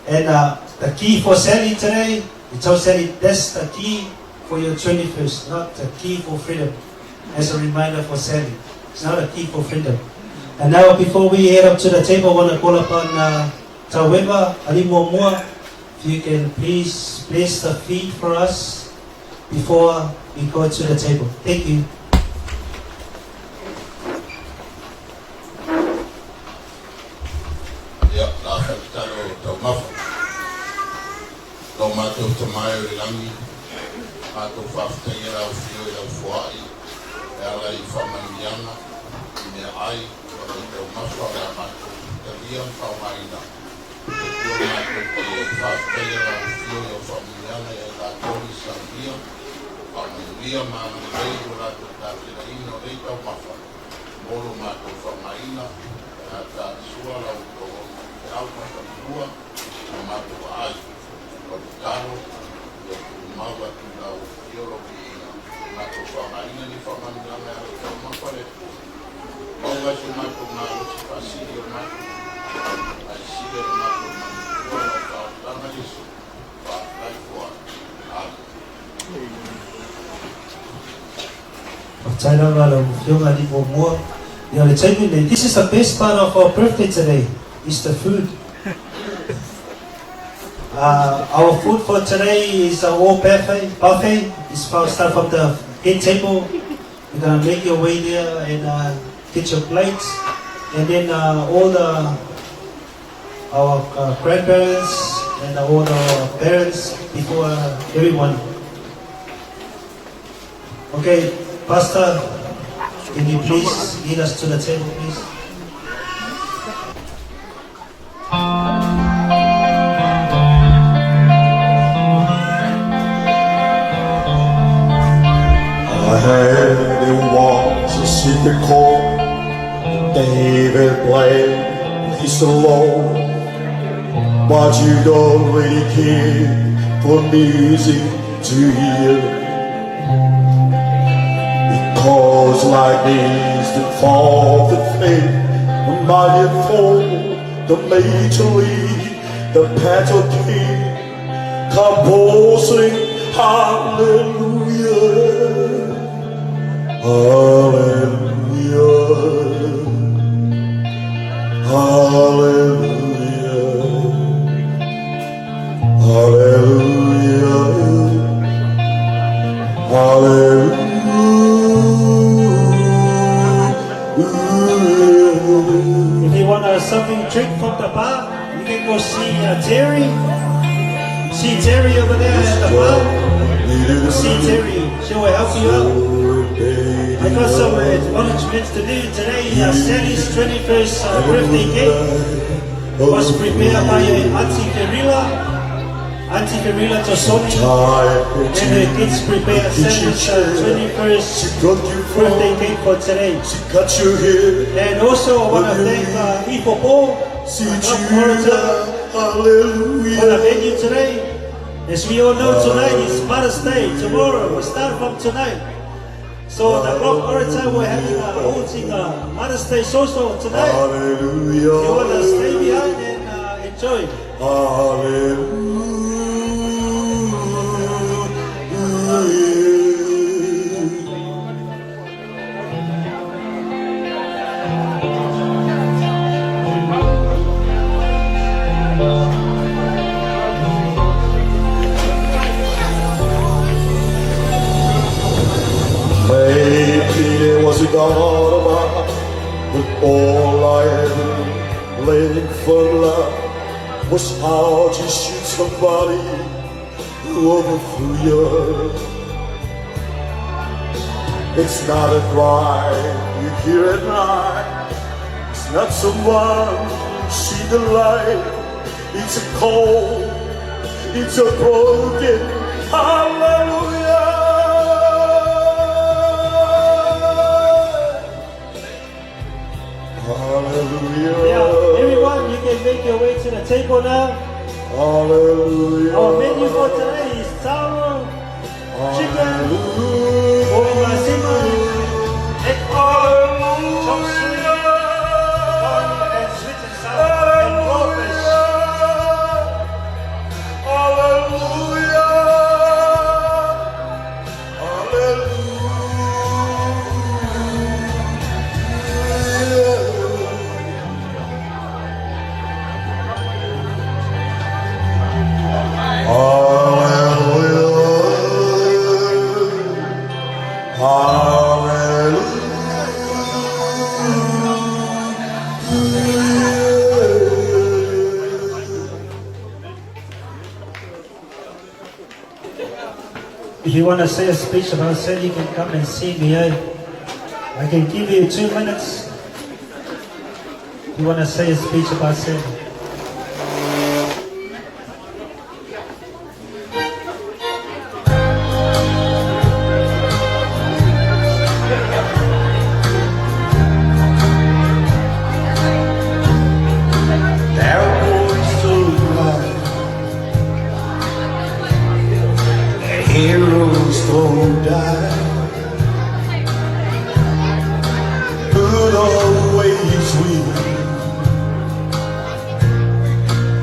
And the key for Sally today, he told Sally, that's the key for your 21st, not the key for freedom. As a reminder for Sally, it's not a key for freedom. And now, before we head up to the table, I want to call upon Taweba Alimomua. If you can please place the feet for us before we go to the table. Thank you. Yeah, Mātou whawhkai rau whio I rau whuai, e ala I whamaniana, I mea ai, waka I tau mawha rea mātou, te rian whaumaina. E kua mātou te whawhkai rau whio I rau whamaniana, e la tori sa ria, whamania māmani rei o rātou tātira ino rei tau mawha. Moro mātou whaumaina, e tā sua rau tō, e au mātou kua, o mātou ai, o te taro, e ku maua tu lau whioro ki mātou whaumaina ni whamaniana e au tau mawhare. Maua su mātou mātou si whasiri o mātou, ai sire o mātou mātou kua o whaotanga Jesu, whaakai kua, This is the best part of our birthday today, is the food. Our food for today is all buffet. It's start from the head table. You're gonna make your way there and get your plates, and then all our grandparents and all the parents before everyone. Okay, Pastor, can you please lead us to the table, please? I heard it was a secret chord that David played when he's alone, but you don't really care for music to hear. Because like these that fall that fade, the mighty fall, the major league, the paddle king, composing hallelujah, hallelujah, hallelujah, hallelujah, hallelujah. If you want something to drink from the bar, you can go see Terry. See Terry over there at the bar. See Terry. She will help you out. I got some acknowledgements to do today. Sally's 21st birthday cake was prepared by Auntie Carilla. Auntie Carilla Tosoni and her kids prepared Sally's 21st birthday cake for today. And also I want to thank Ifo Paul, for the venue today. As we all know, tonight is Mother's Day. Tomorrow we start from tonight. So the Rock Orator we're having holding Mother's Day social tonight. Hallelujah. You want to stay behind and enjoy. Hallelujah. Maybe it was a God, but all I ever laid for love was how to shoot somebody over through you. It's not a cry you hear at night. It's not someone you see the light. It's a cold, it's a broken hallelujah. Hallelujah. Yeah, everyone, you can make your way to the table now. Hallelujah. Our menu for today is taro, chicken, omasima, egg roll, chop suey, corn and sweet and sour, and raw fish. Hallelujah. Hallelujah. Hallelujah. If you want to say a speech about Sally, you can come and see me. I can give you 2 minutes. If you want to say a speech about Sally. Heroes don't die, but always win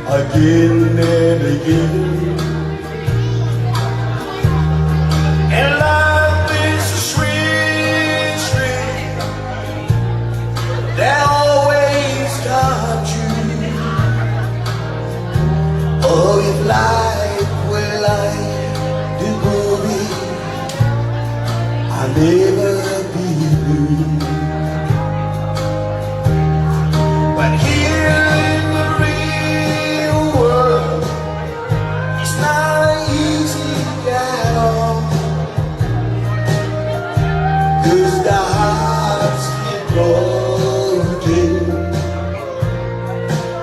again and again. And life is a sweet stream that always got you. Oh, if life were like the movie, I'll never be blue. But here in the real world, it's not easy at all, 'cause the hearts get broken,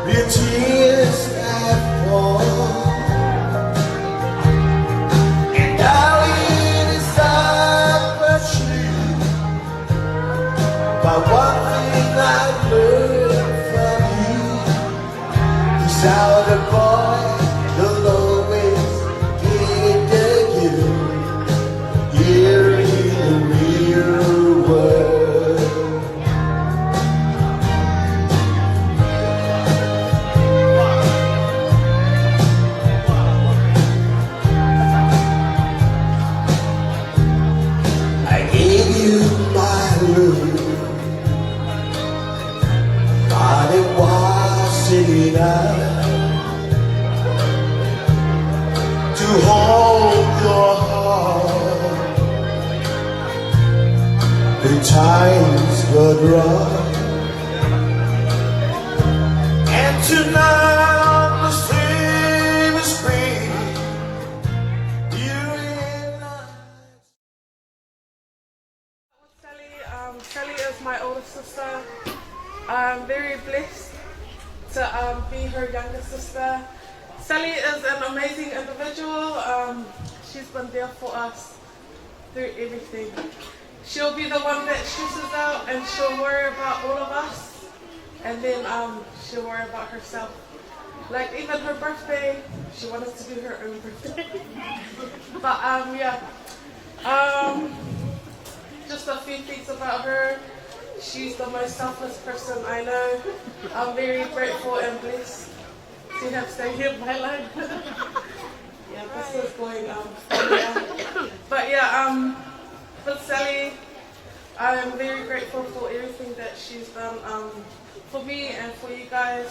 real tears that fall. But one thing I've learned from you is how the boy will always get together here in the real world. I gave you my love, but it wasn't enough to hold your heart. The times got rough, and tonight on the same screen, you realize. Sally is my older sister. I'm very blessed to be her younger sister. Sally is an amazing individual. She's been there for us through everything. She'll be the one that stresses out, and she'll worry about all of us, and then she'll worry about herself. Like even her birthday, she wanted to do her own birthday. But just a few things about her. She's the most selfless person I know. I'm very grateful and blessed to have stayed here in my life. Yeah, this is going But with Sally, I am very grateful for everything that she's done for me and for you guys.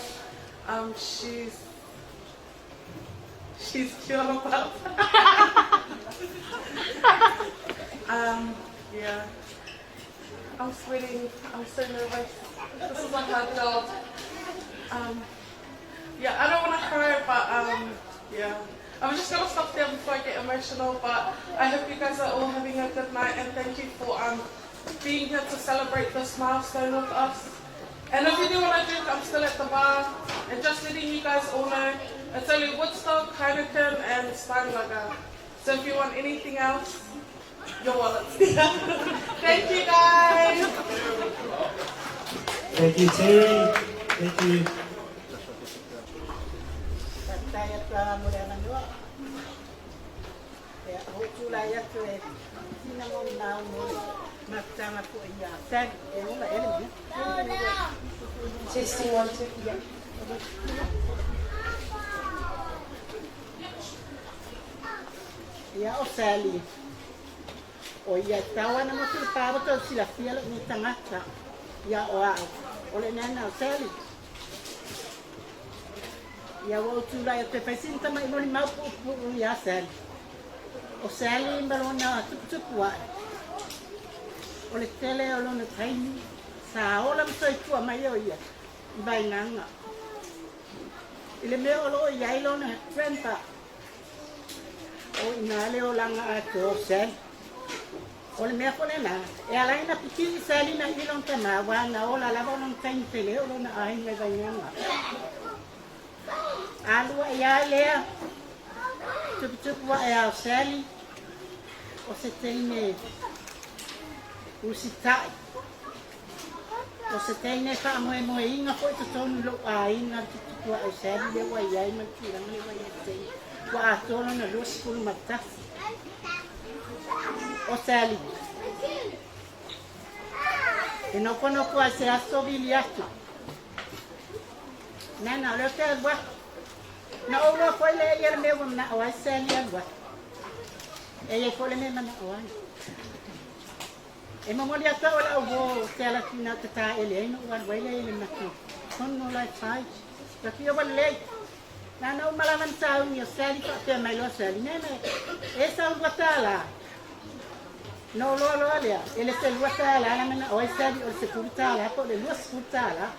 She's cute about. Yeah. I'm sweating. I'm so nervous. This is a hard job. I don't want to cry, but I'm just gonna stop there before I get emotional. But I hope you guys are all having a good night, and thank you for being here to celebrate this milestone with us. And if you do want to drink, I'm still at the bar. And just letting you guys all know, it's only Woodstock, Heineken, and Steinlager. So if you want anything else, your wallet's there. Thank you guys. Thank you, Terry. Thank you. Testing 1, 2. Ia o Sally. O ia tawa na mo para to sila fiela ni tangata. Ia o a. O le nana o Sally. Ia o tula ia te pesinta mai mo ni mau pu ia Sally. O Sally malona tupu wa. O le tele o lona taini. Sa ola mo toi tua mai o ia. Vai nanga. Ile me o lo ia ilona 20. o ina leo langa a ko sel. O le mea kone na, e alai na piki seli na ilon te ma wana o la lava non kain pele o na ai me vai nga. Alua ia lea, tupu wa e au seli, o se teine usitai. O se teine ka moe moe inga ko te tonu lo a inga tupu wa e seli le wa iai ma kira le wa iai teine. Wa a tono na lo sikulu matasi. O seli. E no kono kua se aso vili atu. Nana, leo te alwa. Na olo koe le iere mewa mna awai seli alwa. E ye kole me mana awai. E mamoli ata ola ugo te ala kina te ta ele ino uan wele ele maki. Kono lai tai. Taki owa lei. Nana umalaman tau ni o seli ka te mai lo seli. Nene, e sa ulwa tala. No lo lea, ele se lua tala la mena o seli o se kurtala ko le lua kurtala.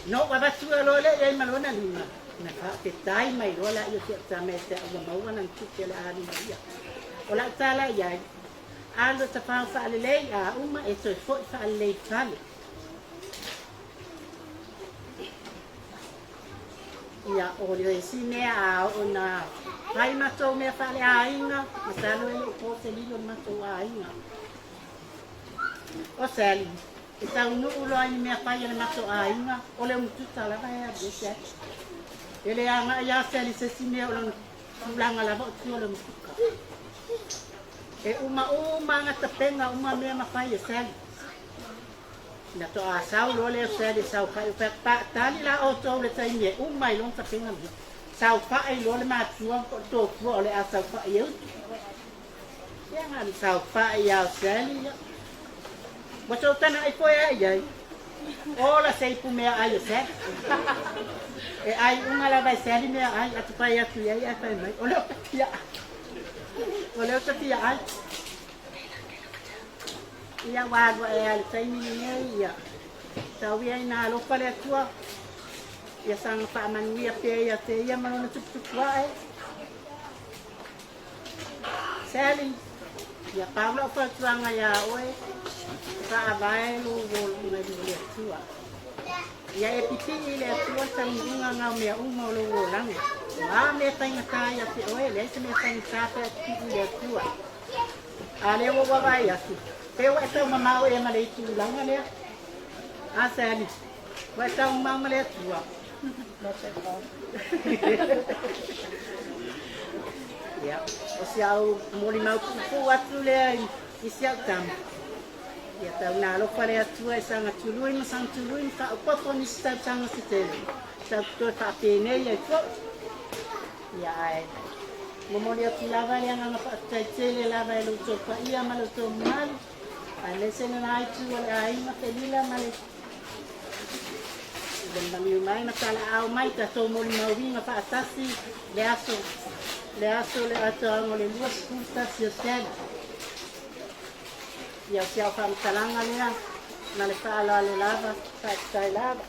No wa batu lo le e malona lima. Na ka te tai mai lo la yo te tame te o maua nan tuke la ani mai. O la tala ia. Alo ta fa le le a uma e to fo fa le fale. Ia o le sine a ona hai matou me fa le ainga, matalo ele o se lilo matou ainga. O seli, e tau nu ulo ai me fa le matou ainga, o le mututa la vai a dese. Ele anga ia seli se sine o le langa la bo tu le mutuka. E uma nga tapenga uma me ma fa seli. Na to a sau lo le seli sau ka u pa tali la o to le tai me uma i lon tapenga mi. Sau fa ai lo le matua ko to ko le a sau fa eu. Ya ngan sau fa ya seli. Mo to tana ai ko ai. Ola sei pu me ai se. E ai unha la vai seli me ai atu pa ya tu ya fa mai. Ola ya. Ola ta ya ai. Ia wa e al tai ni ia. Tau ia na lo pa le tua. Ia sang pa manuia pe ia te ia malona tup wae. Seli. Ia Pablo fa tuanga ia oe. Fa vai lo me le tua. Ia e pipi le tua sangunga nga me uma lo langa. Ma me tanga ia te oe le se me tanga pa pipi le tua. Ale wo vai asi. Pe wa ta mama e ma le tu langa le. A seli. Wa ta mama le tua. Ya, o siau mori mau ku atu le i siau tam. Ya tau na lo pare atu e sanga tului sang tului fa o po ni sta sanga sitele. Sa to fa pene ya ko. Ya ai. Mo mori atu lava ya nga fa tele lava lo to pa ia malo to mal. Ale sene na itu ai ma pelila male. Dan bang mai matala au mai ta so mo mau vinga fa atasi le aso le ato mo le luas punta si sen ya si au fa talanga le na le fa ala le lava fa stai lava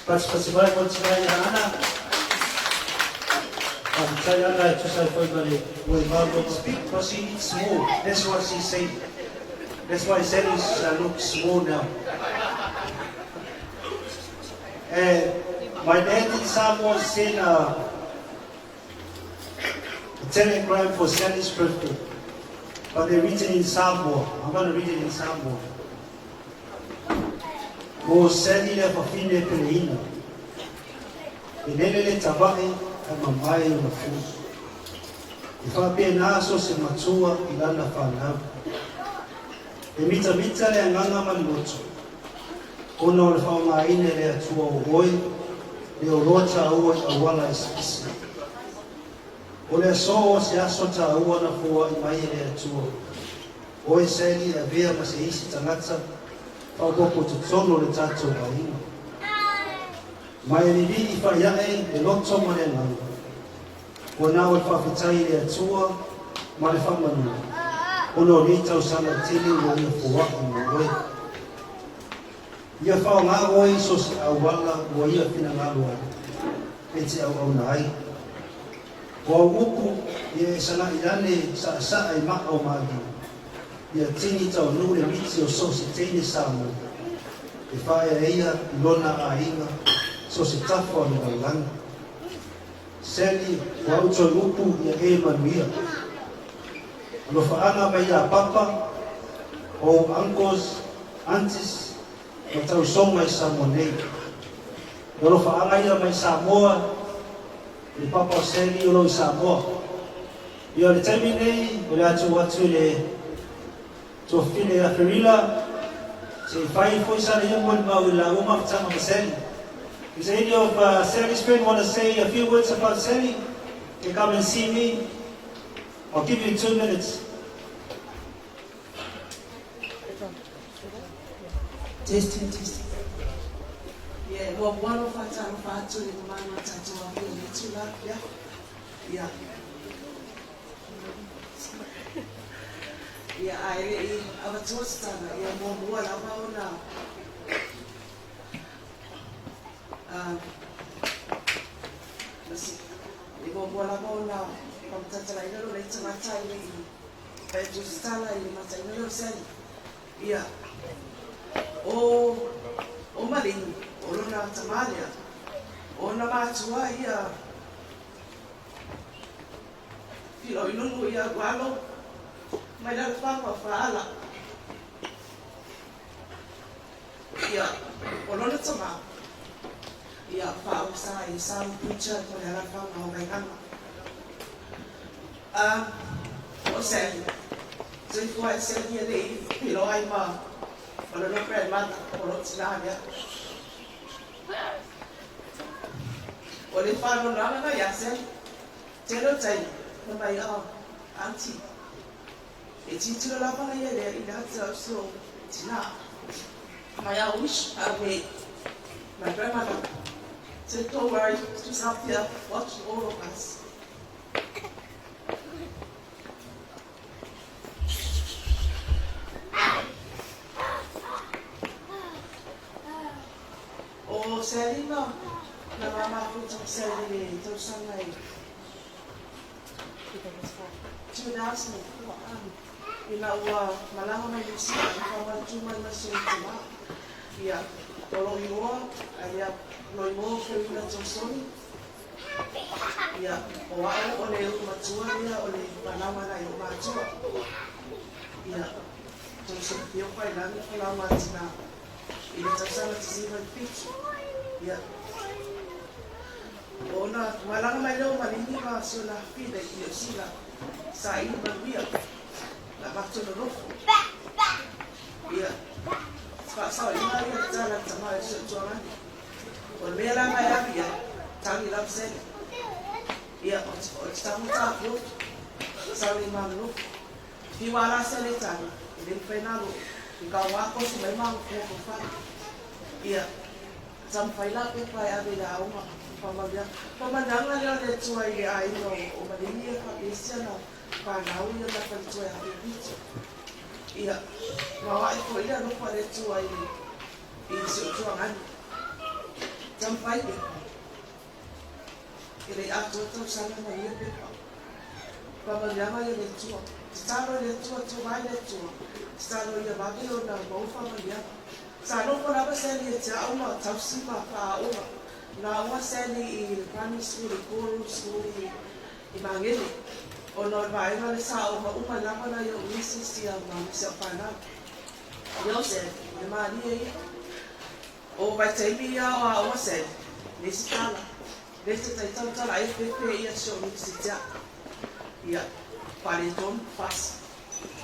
pas vai continuar ana saya ada saya foi balik we mau speak because it's small that's what she said. That's why Celis looks small now. My dad in Samoa sent a telegram for Celis' birthday, but they written in Samoa. I'm going to read it in Samoa. Mo Celis le fafine peleina. Inelele tabae amamai mafuso. Ifape naso se matua ilana fanau. E mita le anganga malimoto. Ono le whaunga ine le atua o hoi, le o rocha ua i awala e spisi. O le aso o se aso ta ua na fua i mai le atua. O e seli a vea ma se isi tangata, whau koko tutono le tato wa ina. Mai ni vi i whaiae e loto ma le nganga. O nao e whawhitai le atua, ma le whamanua. Ono ni tau sana tili mo ia fuwaki mo oe. Ia whao ngā oe so si awala mo ia whina ngā oe. e te au nai. Ko upu e sana ilane sa ai ma o magi. Ia tini tau nure miti o so se teine samu. E whae eia lona a inga so se tafo anu mailanga. Seli wa uto upu ia e manuia. Ano whaanga mai a papa o uncles, aunties, ma tau songa i Samoa. Ano whaanga ia mai Samoa, ni papa Seli o i Samoa. Ia le taimi nei, o le atu watu le to fine a ferila, se whai foi sa le iamua ni mau i la uma whatanga ma Seli. Is any of Seli's friends want to say a few words about Seli? They come and see me. I'll give you 2 minutes. Testing. Yeah, well, one of our time to the man what I do of the two lap, yeah. Yeah, I was toast yeah, more about now. Let's see. You go more about now. From Tatalaino later my time, but to start in Matano said, yeah. O maling, o lona tamalia, o na matua ia, filo inunu ia gualo, mai la papa fala, ia, o lona tama, ia fa usa i sa Pritchard ko la papa o mai kama, o sei, sei foi sei dia dei, filo ai ma. Kalau nak pergi mana, kalau tidak ada. Oleh faham orang apa ya sen, cero cai, nampak ya, anti. Cincin apa lagi ada, ini ada so, cina. Maya wish away. My grandmother said, "Don't worry, just up here, watch all of us." Seli no, na mama pun tak seli ni, terus sangai. 2000, ina ua malango na yusi, kawan cuma masuk cuma. Ia, tolong iwo, ia tolong iwo kerana josoni. Ia, awal oleh macua dia oleh malango na iwo macua. Ia, terus dia pai lagi kalau macam ini tersana tersimpan Pritchard. Ya, ona malang mai lo malini ma sona fide io sila sai berbia la faccio lo ya fa sai mai ya jalan sama sejualan on mera mai ya tangi lapse ya on stamu tapu sai malu fiwala sele tangi il penalo ikawa ko si memang ko fa ya sampai lah kita ada dah rumah pemandangan yang ada cuai air o malini habisnya na panau yang dapat cuai habis iya bawa itu ia lupa ada cuai ini sejuangan sampai ini aku tu sana mana pemandangan yang ada cuai secara ada cuai secara ia bagi orang mau pemandangan Sano ko na ba seli ya uma tafsima pa uma na wa seli I primary school I school I mangeli ono vai na sa uma na pa na yo misi ya ma sa pa na yo se de ma ni o ba temi ya wa se ni sala neste tai tau ai pepe ia so ni sija ia pare don fas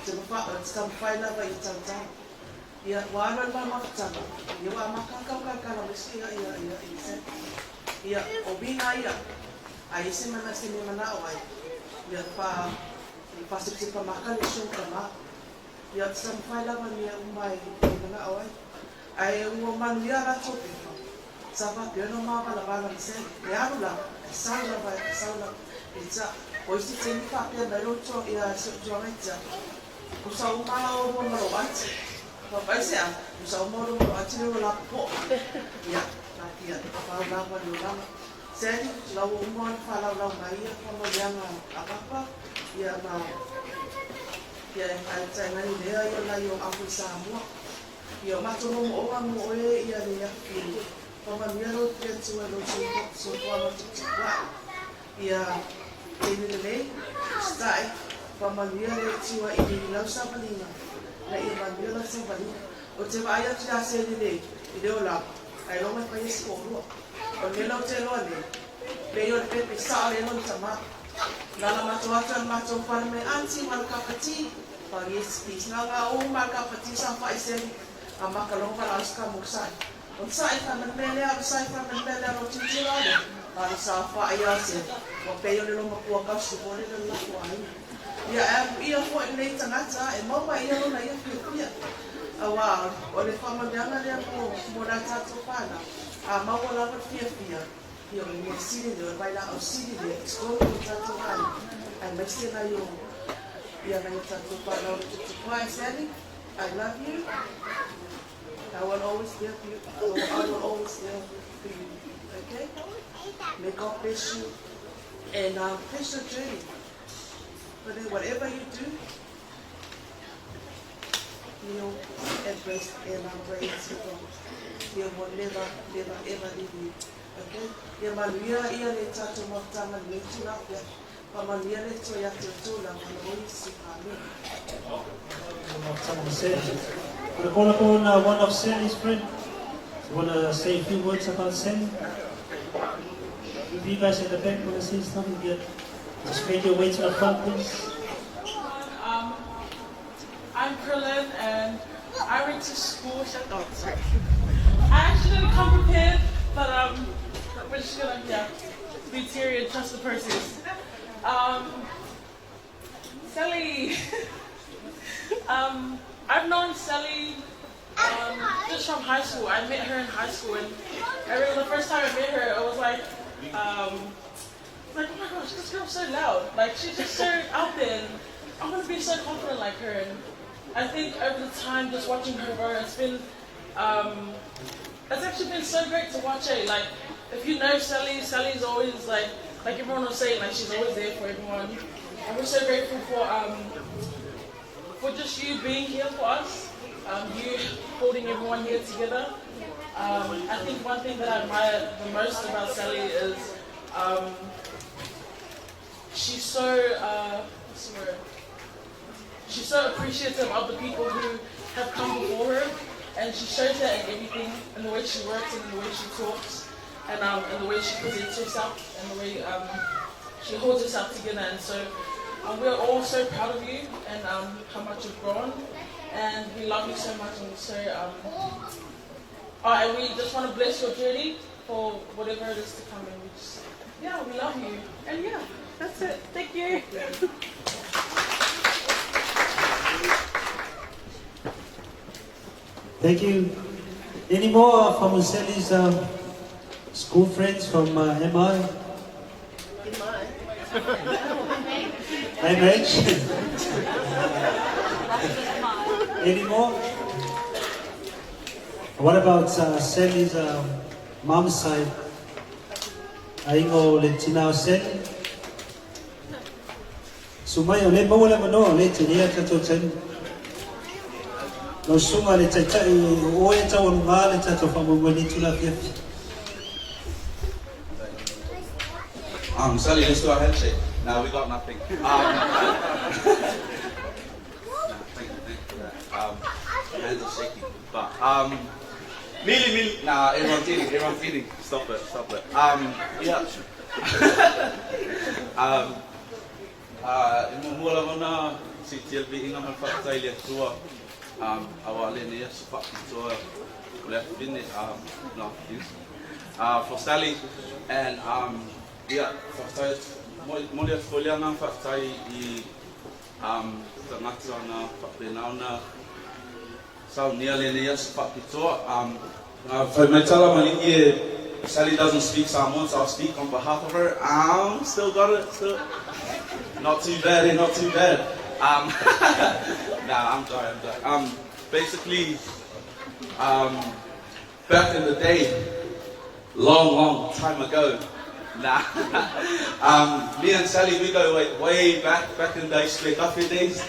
te pa sta pa na ba I tau ia wana mama tama ia wa makaka kala mesti ia obinga ia ai se mana se mana oi ia pa sip makan isu kama ia sampai la mania umai mana oi ai u man ia la topi sapa dia no ma bala bala se ia la sala pizza o si se mi fa per la rocho ia so jometza usa uma o mo ro Bapak saya, usah umur aja lapo, ya, lagi ya, apa lama dulu lama, Sani, lau umon whalau lau mai ia kono leanga akapa, ia ma ia ai tai ngani lea ia lai o Apu Samoa. Ia matono mo oa mo oe ia lea ki pamanuelo tia tua lo sopua no tutukua. Ia tene lei, stai, pamanuelo tua i lau sabalinga, na ia manuelo sabalinga. O te vaia tia se lei, i leo lau, ai longa pai esporua. O nelo te loa le, le o pepe saa le non tama. Nala matoata mato parme anti mal kapati, pagi spis nanga o mal kapati sa faisen, a makalong para aska muksai. On sai ka menmele a sai ka menmele a roti tirale, para sa fa ia se, o peyo le lo makua ka supone le la kuai. Ia fo nei tangata e mama ia lo na ia pia. Awa, o le famanyanga le mo na tato pana. A maua lava fia. Ia o le siri le vai la o siri le skolo le tato ai. Ai mai se na yo. Ia na yo tato pana o le tutukua Sally. I love you. I will always be with you. I will always be with you. Okay? May God bless you. And bless your journey. But then whatever you do, you embrace and praise God. He will never, ever leave you. Okay? Ia manuia ia le tato maftanga le tulapia. Pamanuia le toia te tula manoi sipame. We're going to call on one of Sally's friends. You want to say a few words about Sally? If you guys in the back want to say something, just make your way to the front, please. I'm Perlin and I went to school. Sorry. I actually didn't come prepared, but we're just gonna be teary and trust the process. Sally, I've known Sally just from high school. I met her in high school, and I remember the first time I met her, I was like, oh my gosh, this girl's so loud. Like she's just so out there, and I want to be so confident like her. And I think over the time, just watching her grow, it's actually been so great to watch her. Like, if you know Sally, Sally's always like everyone was saying, like she's always there for everyone. And we're so grateful for just you being here for us, you holding everyone here together. I think one thing that I admire the most about Sally is she's so she's so appreciative of the people who have come before her, and she shows that in everything, in the way she works, and in the way she talks, and in the way she presents herself, and the way she holds herself together. And so we're all so proud of you and how much you've grown, and we love you so much. And so and we just want to bless your journey for whatever it is to come. And we love you. And that's it. Thank you. Thank you. Any more from Sally's school friends from MI? MH? Any more? What about Sally's mom's side? Aingo le tinao Sally? Sumai ole mawala mano le tinia tato chen. No sunga le chai oe tawon nga le tato famongoni tula fiafi. Sally, let's do a handshake. No, we got nothing. Thank you for that. Hands are shaky. But, Mili. Nah, everyone's eating. Stop it. Yeah. Mula mana si TLB inga man whakatau le tua. Awale ne su whakatoa le finish. No, for Sally and whakatau mole folianga whakatau I tangata na whapenauna sau nia le ne su whakatoa. Sally doesn't speak Samoan, so I'll speak on behalf of her. Still got it. Still. Not too bad. Nah, I'm sorry. Basically, back in the day, long time ago, Nah. Me and Sally, we go way back in those Split Coffee days.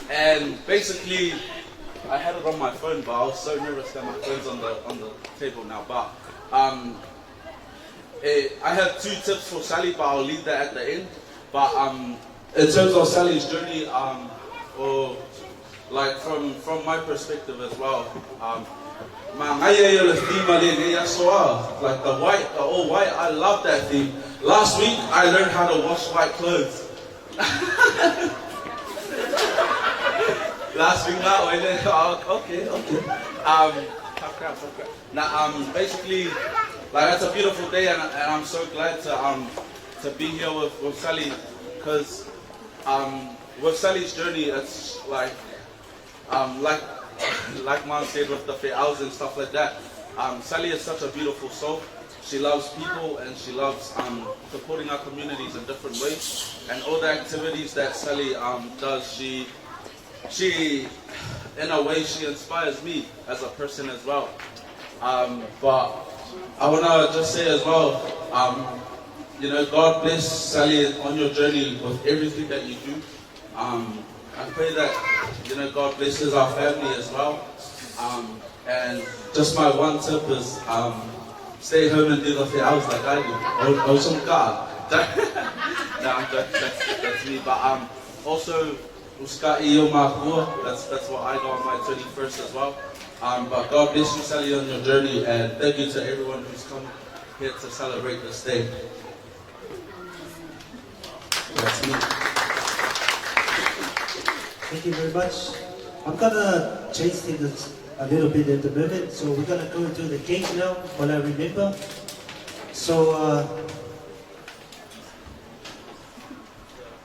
And basically, I had it on my phone, but I was so nervous that my phone's on the table now. But I have 2 tips for Sally, but I'll leave that at the end. But in terms of Sally's journey, or like from my perspective as well, like the all white, I love that theme. Last week I learned how to wash white clothes. Last week now, okay. Crap. Now, basically, like that's a beautiful day, and I'm so glad to be here with Sally, because with Sally's journey, it's like Mom said with the fe'aus and stuff like that. Sally is such a beautiful soul. She loves people and she loves supporting our communities in different ways, and all the activities that Sally does, she in a way she inspires me as a person as well. But I want to just say as well, God bless Sally on your journey with everything that you do. I pray that God blesses our family as well. And just my one tip is stay home and do the fe'aus like I do. That's me. But also, uska iyo mahua. That's what I got on my 21st as well. But God bless you, Sally, on your journey, and thank you to everyone who's come here to celebrate this day. That's me. Thank you very much. I'm gonna change things a little bit at the moment, so we're gonna go into the cake now while I remember. So,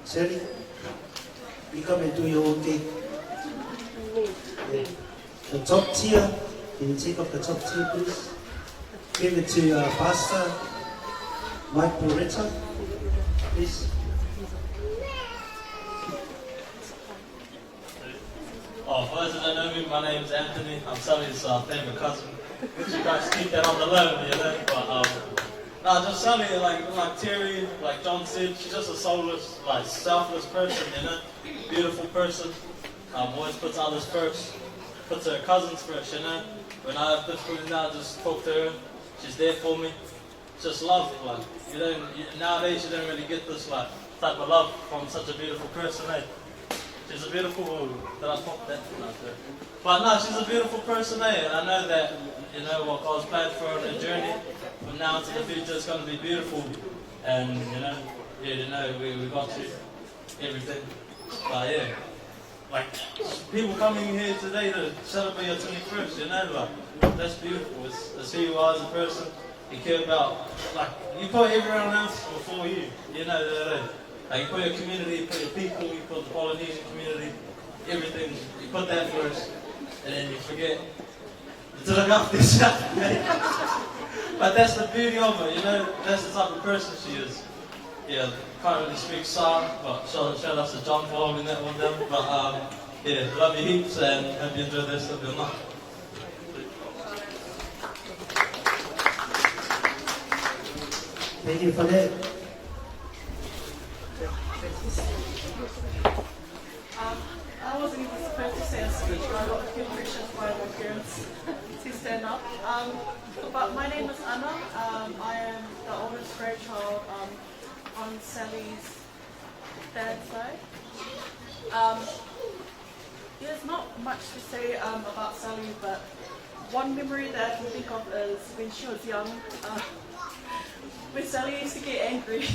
Sally, you come and do your own cake. Yeah. The top tier, can you take off the top tier, please? Give it to Pastor Mike Pritchard, please. For those that don't know me, my name is Anthony. I'm Sally's favorite cousin. You guys keep that on the low, you know. But just Sally, like Terry, like John said, she's just a soulless, like selfless person, you know. Beautiful person. Always puts others first. Puts her cousins first, you know. When I have difficulties now, I just talk to her. She's there for me. Just love, like nowadays you don't really get this like type of love from such a beautiful person, eh? She's a beautiful woman. Did I pop that? No, but no, she's a beautiful person, eh? And I know that, what God's planned for her on her journey from now into the future is going to be beautiful. And, we got you everything. But yeah, like, people coming here today to celebrate your 21st, that's beautiful. It's who you are as a person. You care about, like, you put everyone else before you, Like you put your community, you put your people, you put the Polynesian community, everything, you put that first, and then you forget to look after yourself. But that's the beauty of it, that's the type of person she is. Yeah, can't really speak Sa, but shout out to John for holding that one down. But love you heaps and hope you enjoy the rest of your night. Thank you for that. I wasn't even supposed to say a speech, but I got permission by my parents to stand up. But my name is Anna. I am the oldest grandchild on Sally's dad's side. There's not much to say about Sally, but one memory that I can think of is when she was young. When Sally used to get angry.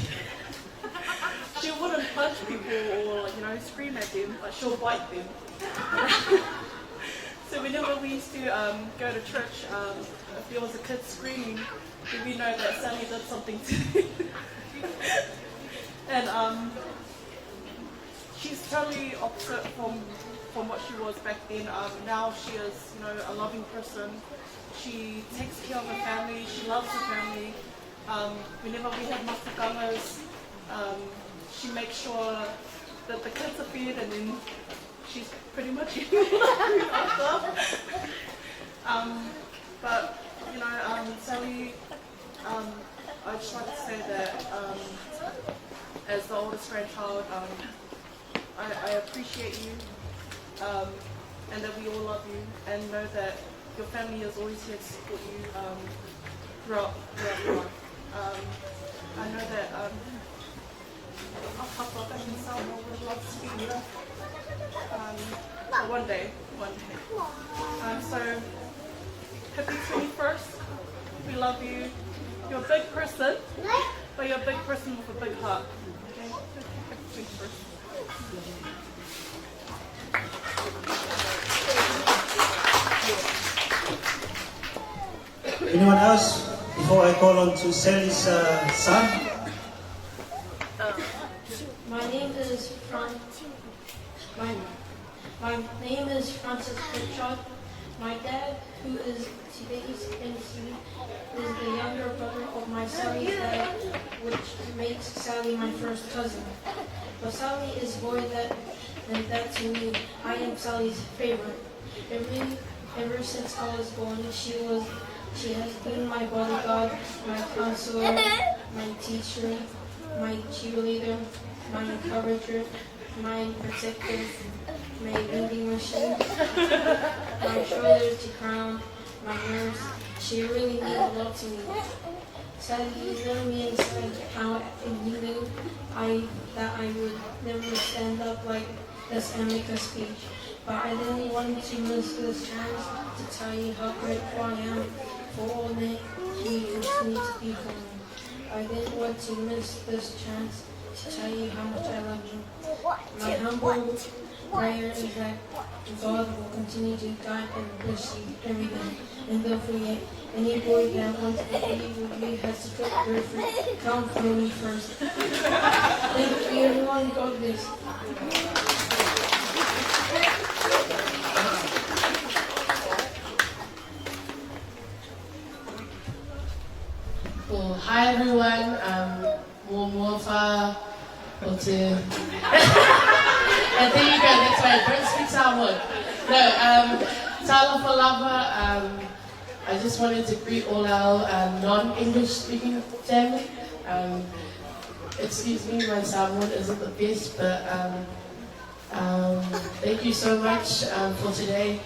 She wouldn't punch people or, scream at them, but she'll bite them. So whenever we used to go to church, if there was a kid screaming, then we know that Sally did something to them. And she's totally opposite from what she was back then. Now she is, a loving person. She takes care of her family. She loves her family. Whenever we have matakangas, she makes sure that the kids are fed, and then she's pretty much after. But Sally I'd just like to say that as the oldest grandchild, I appreciate you and that we all love you and know that your family is always here to support you throughout your life. I know that one day. So happy 21st. We love you. You're a big person, but you're a big person with a big heart. Okay? Happy 21st. Anyone else before I call on to Sally's son? My name is Francis Pritchard. My dad, who is today's MC, is the younger brother of my Sally's dad, which makes Sally my first cousin. But Sally is more than that to me. I am Sally's favorite. Ever since I was born, she has been my bodyguard, my counselor, my teacher, my cheerleader, my encourager, my protector, my vending machine, my shoulder to crown, my nurse. She really means a lot to me. Sadly, little me inside how he knew that I would never stand up like this Amica speech. But I didn't want to miss this chance to tell you how grateful I am for all that you continue to be for me. I didn't want to miss this chance to tell you how much I love you. My humble prayer is that God will continue to guide and bless you every day. And don't forget, any boy that wants to be with you has to put their foot come for me first. Thank you everyone, God bless. Well, hi everyone, Mofa, Ote. And there you go, that's right, don't speak Samoan. No, Talofa Lava, I just wanted to greet all our non-English speaking family. Excuse me, my Samoan isn't the best, but thank you so much for today.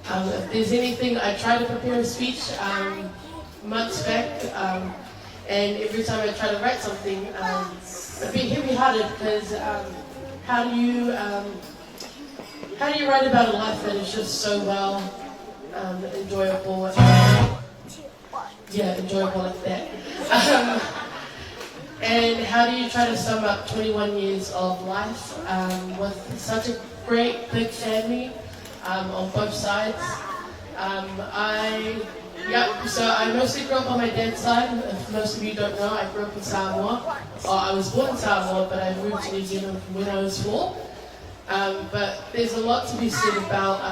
If there's anything, I try to prepare a speech months back, and every time I try to write something, a bit heavy-hearted because how do you write about a life that is just so well enjoyable? Enjoyable like that. And how do you try to sum up 21 years of life with such a great big family on both sides? So I mostly grew up on my dad's side. If most of you don't know, I grew up in Samoa. I was born in Samoa, but I moved to New Zealand when I was 4. But there's a lot to be said about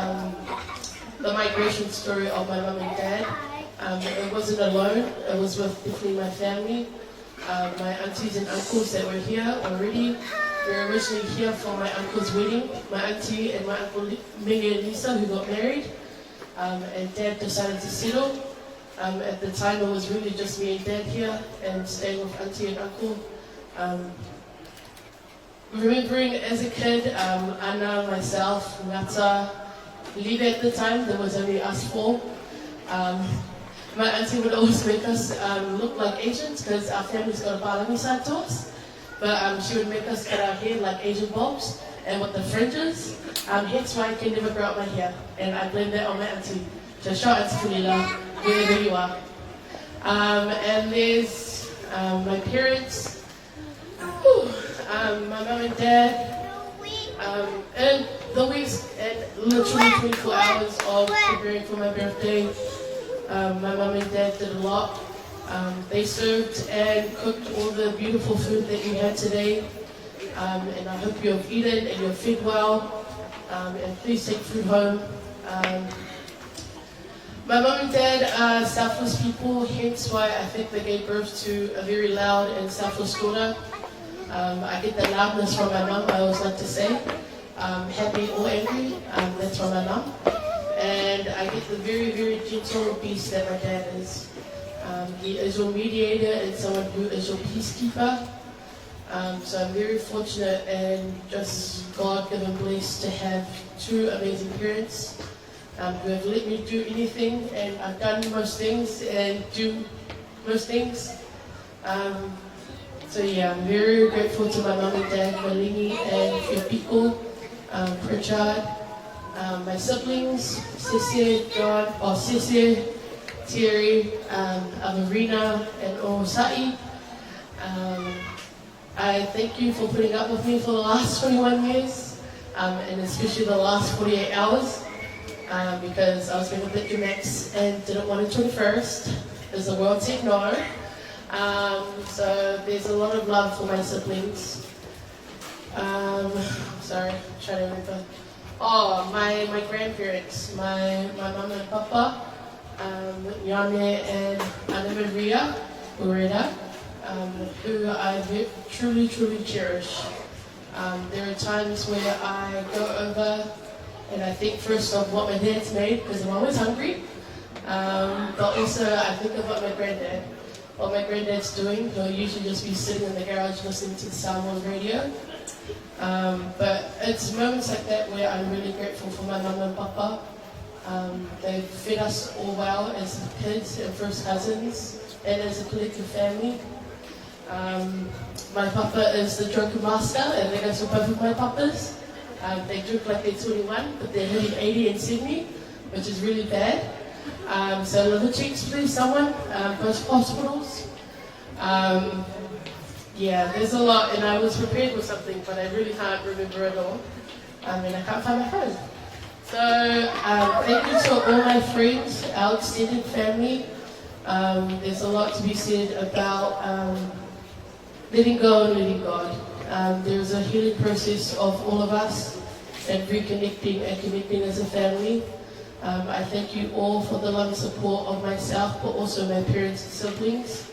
the migration story of my mum and dad. It wasn't alone. It was with definitely my family. My aunties and uncles that were here already. We were originally here for my uncle's wedding. My auntie and my uncle Minnie and Lisa, who got married. And Dad decided to settle. At the time, it was really just me and Dad here, and staying with Auntie and Uncle. Remembering as a kid, Anna, myself, Ngata, Lida at the time, there was only us 4. My auntie would always make us look like Asians because our family's got a Palami side to us. But she would make us cut our hair like Asian bobs and with the fringes. Hence why I can never grow out my hair. And I blame that on my auntie. So shout out to Funila, wherever you are. And there's my parents, my mum and dad, and the weeks and literally 24 hours of preparing for my birthday. My mum and dad did a lot. They served and cooked all the beautiful food that you had today. And I hope you have eaten and you're fed well. And please take food home. My mum and dad are selfless people, hence why I think they gave birth to a very loud and selfless daughter. I get the loudness from my mum, I always like to say. Happy or angry, that's from my mum. And I get the very, very gentle beast that my dad is. He is your mediator and someone who is your peacekeeper. So I'm very fortunate and just God-given blessed to have two amazing parents who have let me do anything, and I've done most things and do most things. So yeah, I'm very grateful to my mom and dad, Malini and Fiopiko, Pritchard, my siblings, Sissy, John, Sissy, Terry, Amarina, and Osai. I thank you for putting up with me for the last 21 years, and especially the last 48 hours, because I was going to Pritchard Max and didn't want a 21st, as the world said no. So there's a lot of love for my siblings. Sorry, I'm trying to remember. Oh, my grandparents, my mom and papa, Yane and Anna Maria Ureda, who I truly, truly cherish. There are times where I go over and I think first of what my dad's made, because I'm always hungry, but also I think of what my granddad's doing. He'll usually just be sitting in the garage listening to the sound on radio. But it's moments like that where I'm really grateful for my mum and papa. They've fed us all well as kids and first cousins and as a collective family. My papa is the drunken master, and they go so both of my papas. They drink like they're 21, but they're hitting 80 and 70, which is really bad. So liver checks, please, someone, post hospitals. Yeah, there's a lot, and I was prepared with something, but I really can't remember it all, and I can't find my phone. So thank you to all my friends, our extended family. There's a lot to be said about letting go and letting God. There's a healing process of all of us and reconnecting and connecting as a family. I thank you all for the love and support of myself, but also my parents and siblings,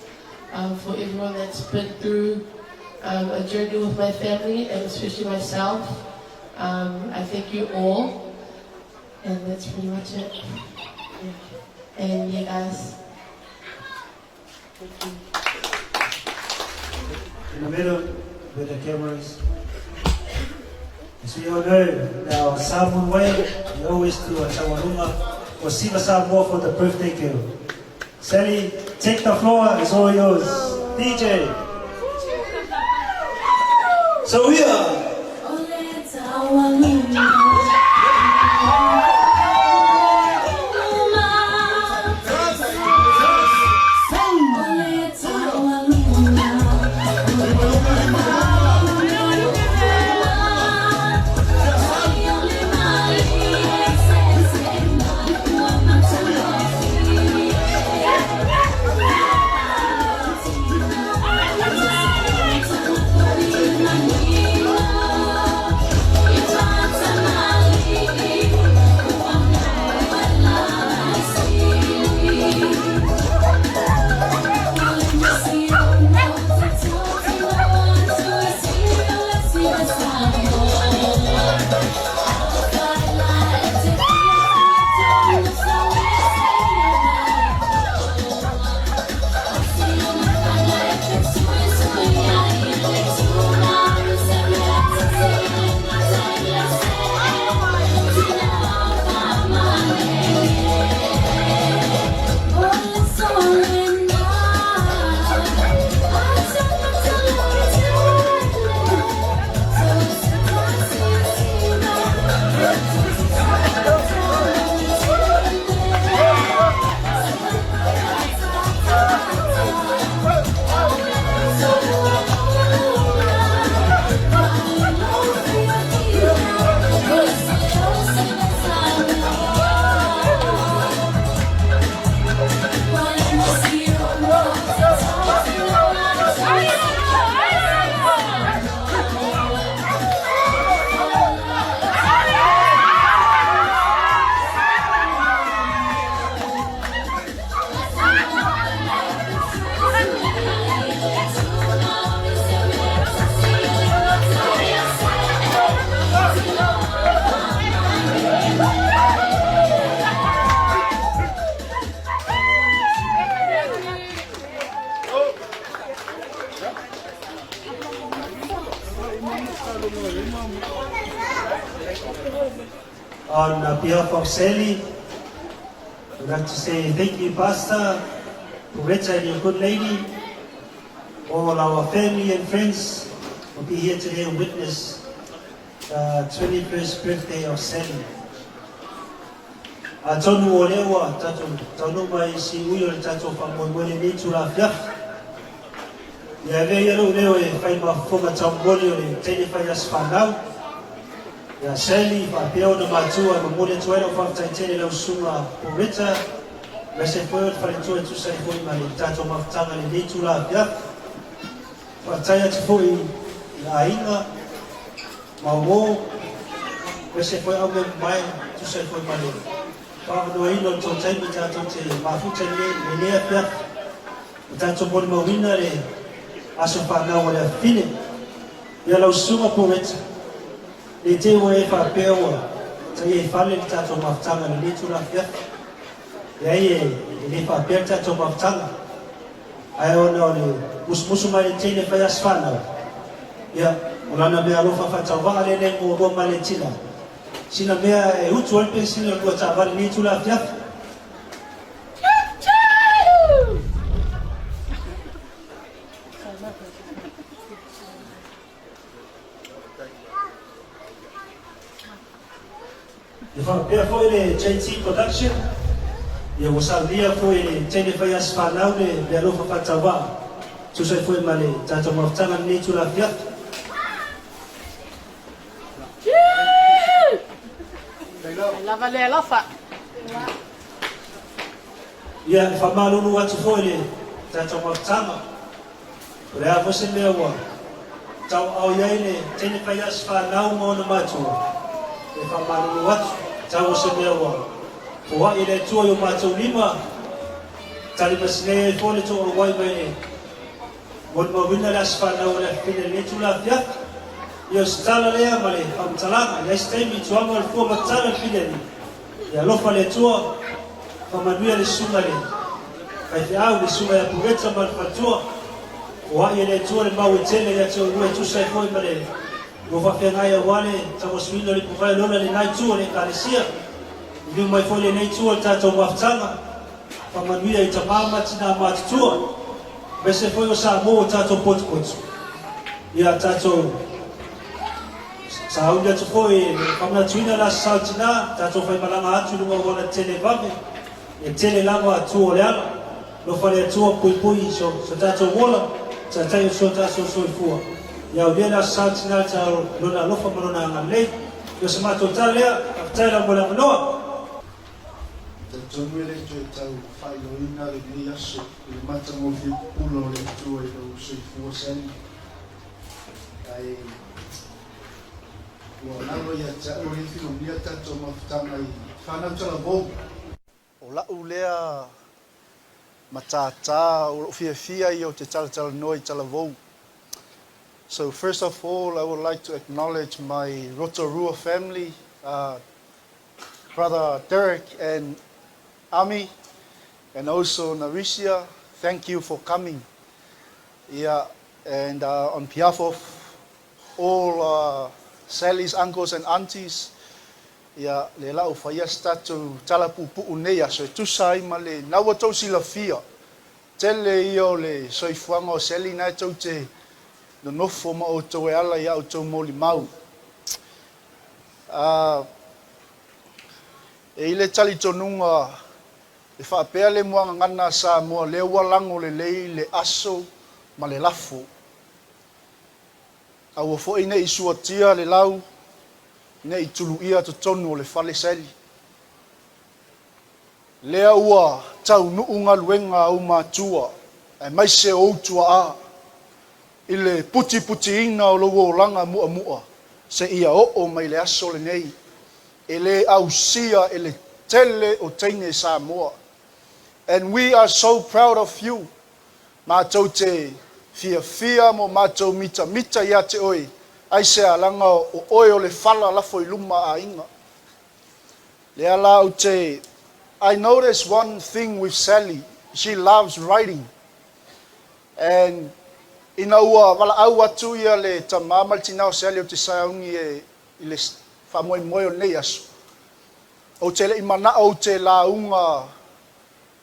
for everyone that's been through a journey with my family, and especially myself. I thank you all, and that's pretty much it. Yeah. And yeah, guys. Thank you. In the middle, with the cameras. As we all know, now Samoan way, we always do a Tawarunga or Siva Samoa for the birthday girl. Sally, take the floor, it's all yours. DJ. So we are. It's On behalf of Sally, I'd like to say thank you, Pastor, Pritchard, your good lady. All our family and friends will be here today and witness the 21st birthday of Sally. Tonu o lewa, tonu mai si uyo le tato whamoi ni tura fiaf. Ia vei ero leo e whai mafonga taumoli o le tene whai as whanau. Ia Sally, whapeo na matua, ma mole tuera o whaftai tene lau sunga Pritchard. Me se foi o whare tu sai foi ma le tato mawtanga le ni tura fiaf. Whatai atu foi la inga, ma mo, me se foi au me mai, tu sai foi ma le. Whaano ino tō taimi tātou te mafuta le lea pia. Tātou mori mawina le aso whanau le a whine. Ia lau sunga Pritchard. Le te ua e whapea ua. Ta e whale le tātou mawtanga le letura pia. Ia e le whapea tātou mawtanga. Ai ona o le musumusu mai le teine whai as whanau. Ia, o lana mea alofa whatau waa le ne mua goma le tina. Sina mea e utu alpe sina lua tāwari ni tula fiafa. Ia whapea foi le JT Production. Ia wasalia foi le teine whai as whanau le alofa whatau waa. Tusai foi ma le tātou mawtanga ni tula fiafa. Lava le alofa. Ia e whamalunu atu foi le tātou mawtanga. Rea vose mea ua. Tau au iai le tene whai as whanau mo na matua. E whamalunu atu. Tau vose mea ua. Kua i le tua yo matou lima. Tali masine e fo le tō o wai mai le. Mon mawina le as whanau le whine le tula fiaka. Ia stala lea ma le whamtalanga. Ia staimi tuama le fua matala whine. Ia lofa le tua. Whamanuia le sunga le. Kai te au le sunga ya Pritchard ma le whatua. O ai le tua le mau e tele ia teo rua tu sai foi ma le. Mo whawhengai a wale. Tawa suino le puvai lona le nai tua le karesia. Inu mai foi le nei tua tātou waftanga. Whamanuia i tamama tina matutua. Mese foi o sa mo tātou potupotu. Ia tātou Saúde tu foi, kama tuina la sautina, tato fai malanga atu lunga wana tele vame, e tele lama atu o leala, lo fare atu o pui so tato wola, sa tayo so tato so fua. Ia udia la sautina ta lona lofa malona ngalei, yo se mato talea, aftai la mola manoa. Tonu ele tu tau fai loina le ni aso, le mata mo fi pulo le tu e lo so fua sen. Ai Nalo ia tau le fino mia tato mawtanga I whanau tala vou. O lau lea matata o fia I o te tala noi tala vou. So first of all, I would like to acknowledge my Rotorua family, Brother Derek and Ami, and also Narisia. Thank you for coming. Yeah, and on behalf of all Sally's uncles and aunties, ia le lau whaias tatu talapupu nei aso e tusai ma le naua tau sila fia. Tele I o le soifuanga o Sally nai tau te nonofo ma o tau e ala ia o tau moli mau. E ile tali tonunga e whaapea le muanga ngana sa mua le walango le lei le aso ma le lafo. Au fo ine I suatia le lau ne I tulu ia to tonu o le fale Sally. Lea ua tau nuunga luenga au matua e mai se outua a I le puti ina o logo o langa mua se ia o mai le aso le nei e le au sia e le tele o teine Samoa. And we are so proud of you. Mātou te fia mo mātou mita ia te oi. Ai se alanga o oi o le fala lafo I luma a inga. Le ala o te, I noticed one thing with Sally. She loves writing. And ina ua wala au atu ia le tamama tina o Sally o te saungi i le whamoe o nei asu. O te le imana o te launga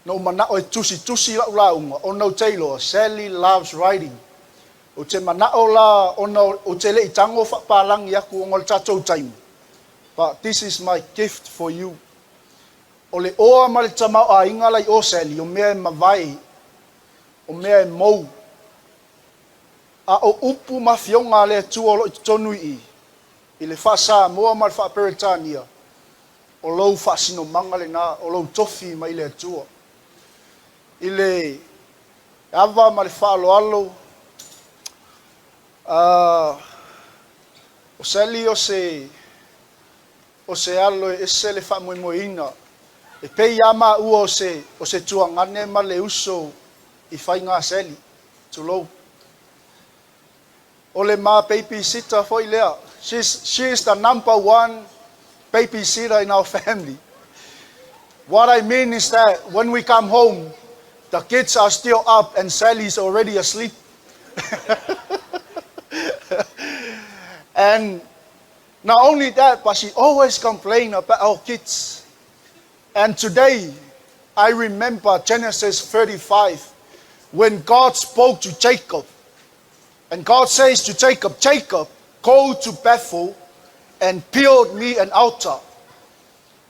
no mana o tusi launga o no Taylor. Sally loves writing. O te mana o la o te le itango whapalangi aku o ngol tatou time. But this is my gift for you. O le oa ma le tamau a inga lai o Sally, o mea e mawai, o mea e mou. A o upu mafionga le tua lo i tonu i le whasa moa ma le whaperetania. O lou whasino manga le nā, o lou tofi ma i le tua. I le ava ma le whaaloalo. O Sally o se alo e se le whamoimoina. E pei ama ua o se tuangane ma le uso i whainga Sally. Tulou. O le ma babysitter foi lea. She is the #1 babysitter in our family. What I mean is that when we come home, the kids are still up and Sally is already asleep. And not only that, but she always complains about our kids. And today, I remember Genesis 35, when God spoke to Jacob. And God says to Jacob, Jacob, go to Bethel and build me an altar.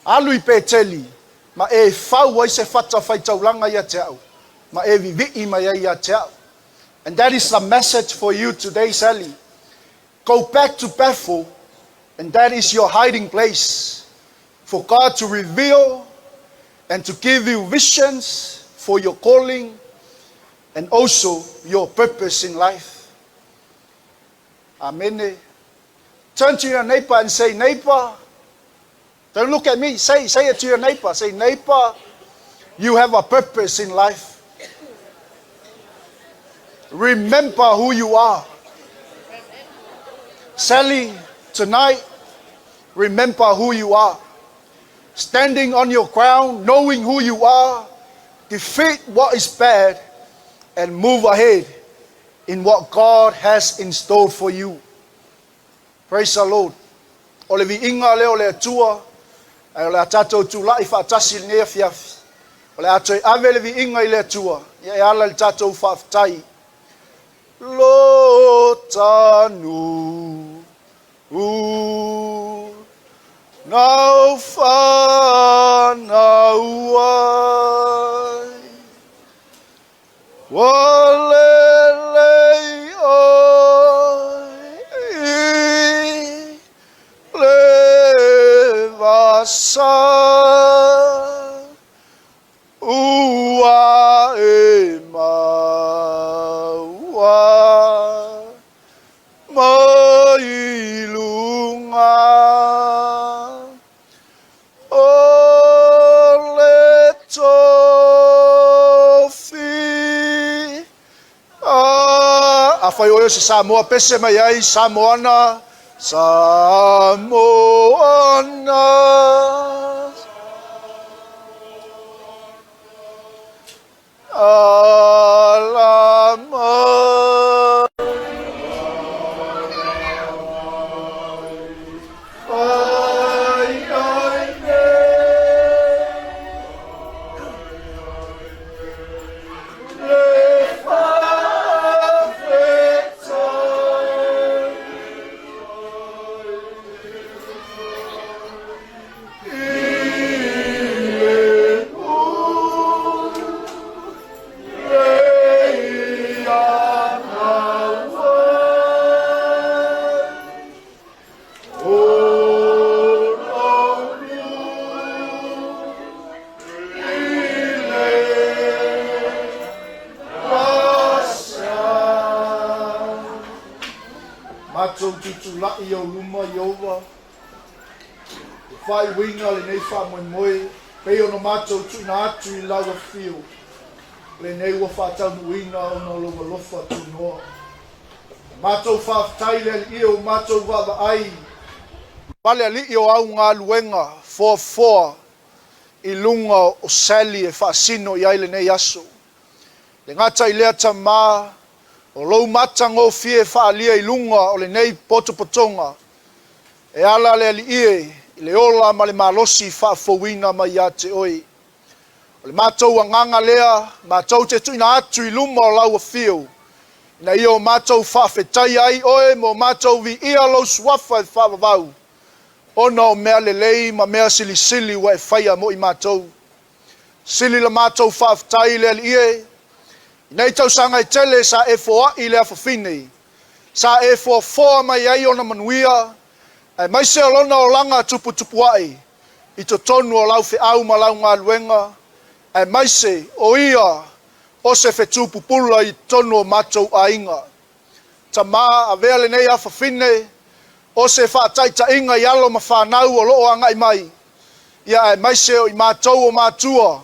Alui pe teli, ma e whau ai se whata whaitauranga ia te au. Ma e vivi ma ia te au. And that is the message for you today, Sally. Go back to Bethel, and that is your hiding place for God to reveal and to give you visions for your calling and also your purpose in life. Amen. Turn to your neighbor and say, neighbor, don't look at me, say it to your neighbor. Say, neighbor, you have a purpose in life. Remember who you are. Sally, tonight, remember who you are. Standing on your ground, knowing who you are, defeat what is bad, and move ahead in what God has in store for you. Praise the Lord. O le viinga leo le atua, o le atatou tula I whaatasi nea fiafi. O le atoi ave le viinga I le atua, ia e ala le tatou whaafitai. Lo tanu, nau whanau ai, walelei oi, le vasa, ua e maua, mailunga, o le tofi. A whai oio se Samoa pese mai ai, Samoana, Alama. Matou tutulai o luma Iova. Whai winga le nei whamoemoe. Pei ono matou tuna atu I laua whio. Le nei ua whātaunu winga ono lofa lofa tunoa. Matou whaafitai le ali o matou wawa ai. Pale ali o au ngā luenga 4-4 I lunga o Sally e whaasino I ai le nei aso. Le ngata I lea tamā O lou matango fie whaalia I lunga o le nei potopotonga. E ala le ali ie, I le ola ma le malosi whaafowina mai a te oi. O le mātou anganga lea, mātou te tuina atu I luma o lau a whio. Na ia o mātou whaafetai ai oe, mo mātou vi ia lo suafa e whaavavau. Ona o mea lelei ma mea sili sili wa e whaia mo I mātou. Sili la mātou whaafetai le ali ie. Nei tau sanga I tele sa e foa I le afafine. Sa e foa mai ai ona manuia. E mai se alona o langa tupu tupu ai. I to tonu o lau fe au ma lau ngā luenga. E mai se o ia o se fe tupu pula I tonu o mātou a inga. Ta mā a vea le nei afafine. O se whaatai ta inga I alo ma whanau o loo anga I mai. Ia e mai se o I mātou o mātua.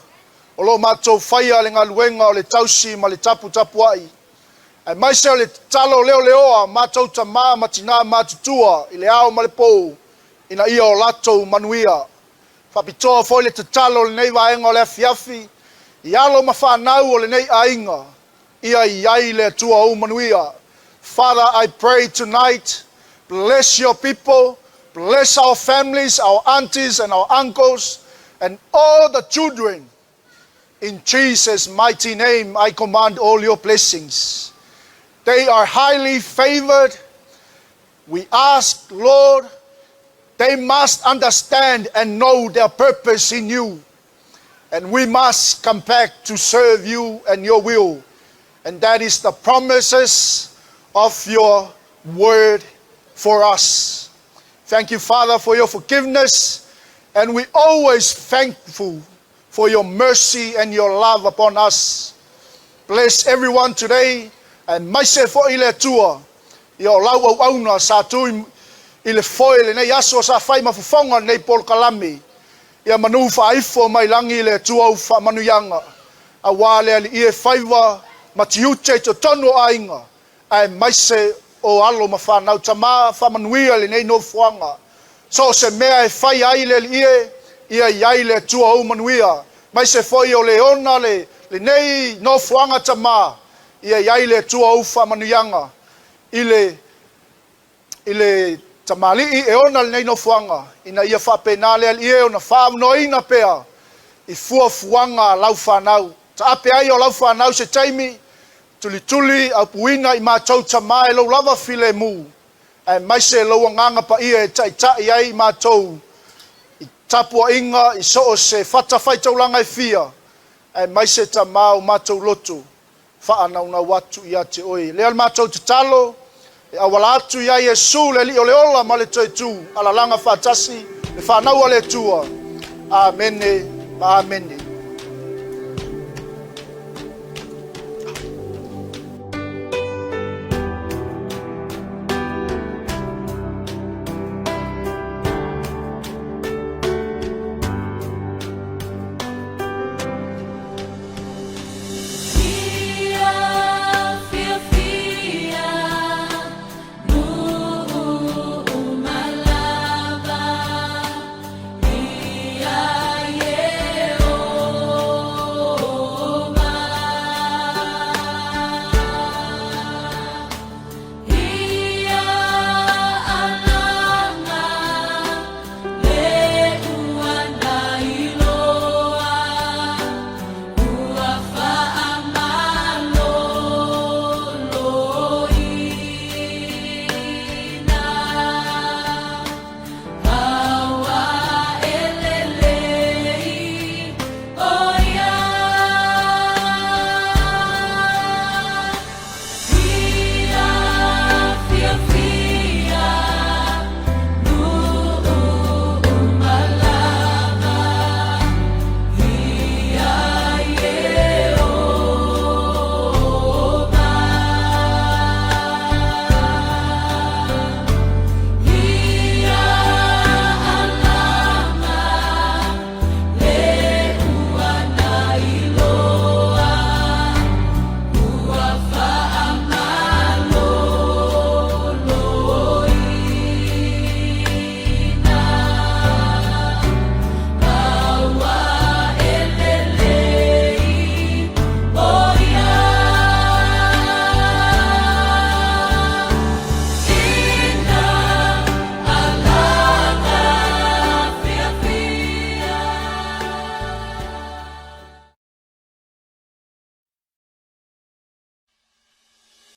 O lo mātou whaia le ngā luenga o le tausi ma le tapu tapu ai. E mai se o le talo leo leoa mātou ta mā matina mātutua I le ao ma le pou. Ina ia o latou manuia. Whapitoa foi le tatalo le nei waenga o le afiafi. I alo ma whanau o le nei ainga. Ia I ai le tua o manuia. Father, I pray tonight, bless your people, bless our families, our aunties and our uncles, and all the children. In Jesus' mighty name, I command all your blessings. They are highly favored. We ask, Lord, they must understand and know their purpose in you. And we must come back to serve you and your will. And that is the promises of your word for us. Thank you, Father, for your forgiveness. And we always thankful for your mercy and your love upon us. Bless everyone today. And myself for ile tua. Yo lau au auna sa tu ile foile nei aso sa fai mafufonga nei pol kalami. Ia manu faifo mai langi le tua u fa manuyanga. A wale ali ie faiwa matiuche to tonu ainga. Ai maise o alo mafana utama fa manuia le nei no fuanga. So se mea e fai ai le ie ia iai le tua u manuia. Maise foi o leona le nei no fuanga tama. Ia iai le tua u fa manuyanga. Ile tamali e ona le nei no fuanga. Ina ia fa penale al ie ona fa noina pea. I fuanga lau fanau. Ta ape ai o lau fanau se taimi. Tuli au puina I mātou tama e lau lava file mu. E maise lau nganga pa ia e tai ai mātou. I tapua inga I so o se fata fai taulanga I fia. E maise tama o mātou loto. Whaanau na watu I ate oi. Lea mātou te talo. E awala atu ia Yesu le li o le ola ma le toi tu. Ala langa whatasi. Le whanau a le tua. Amene. Amene.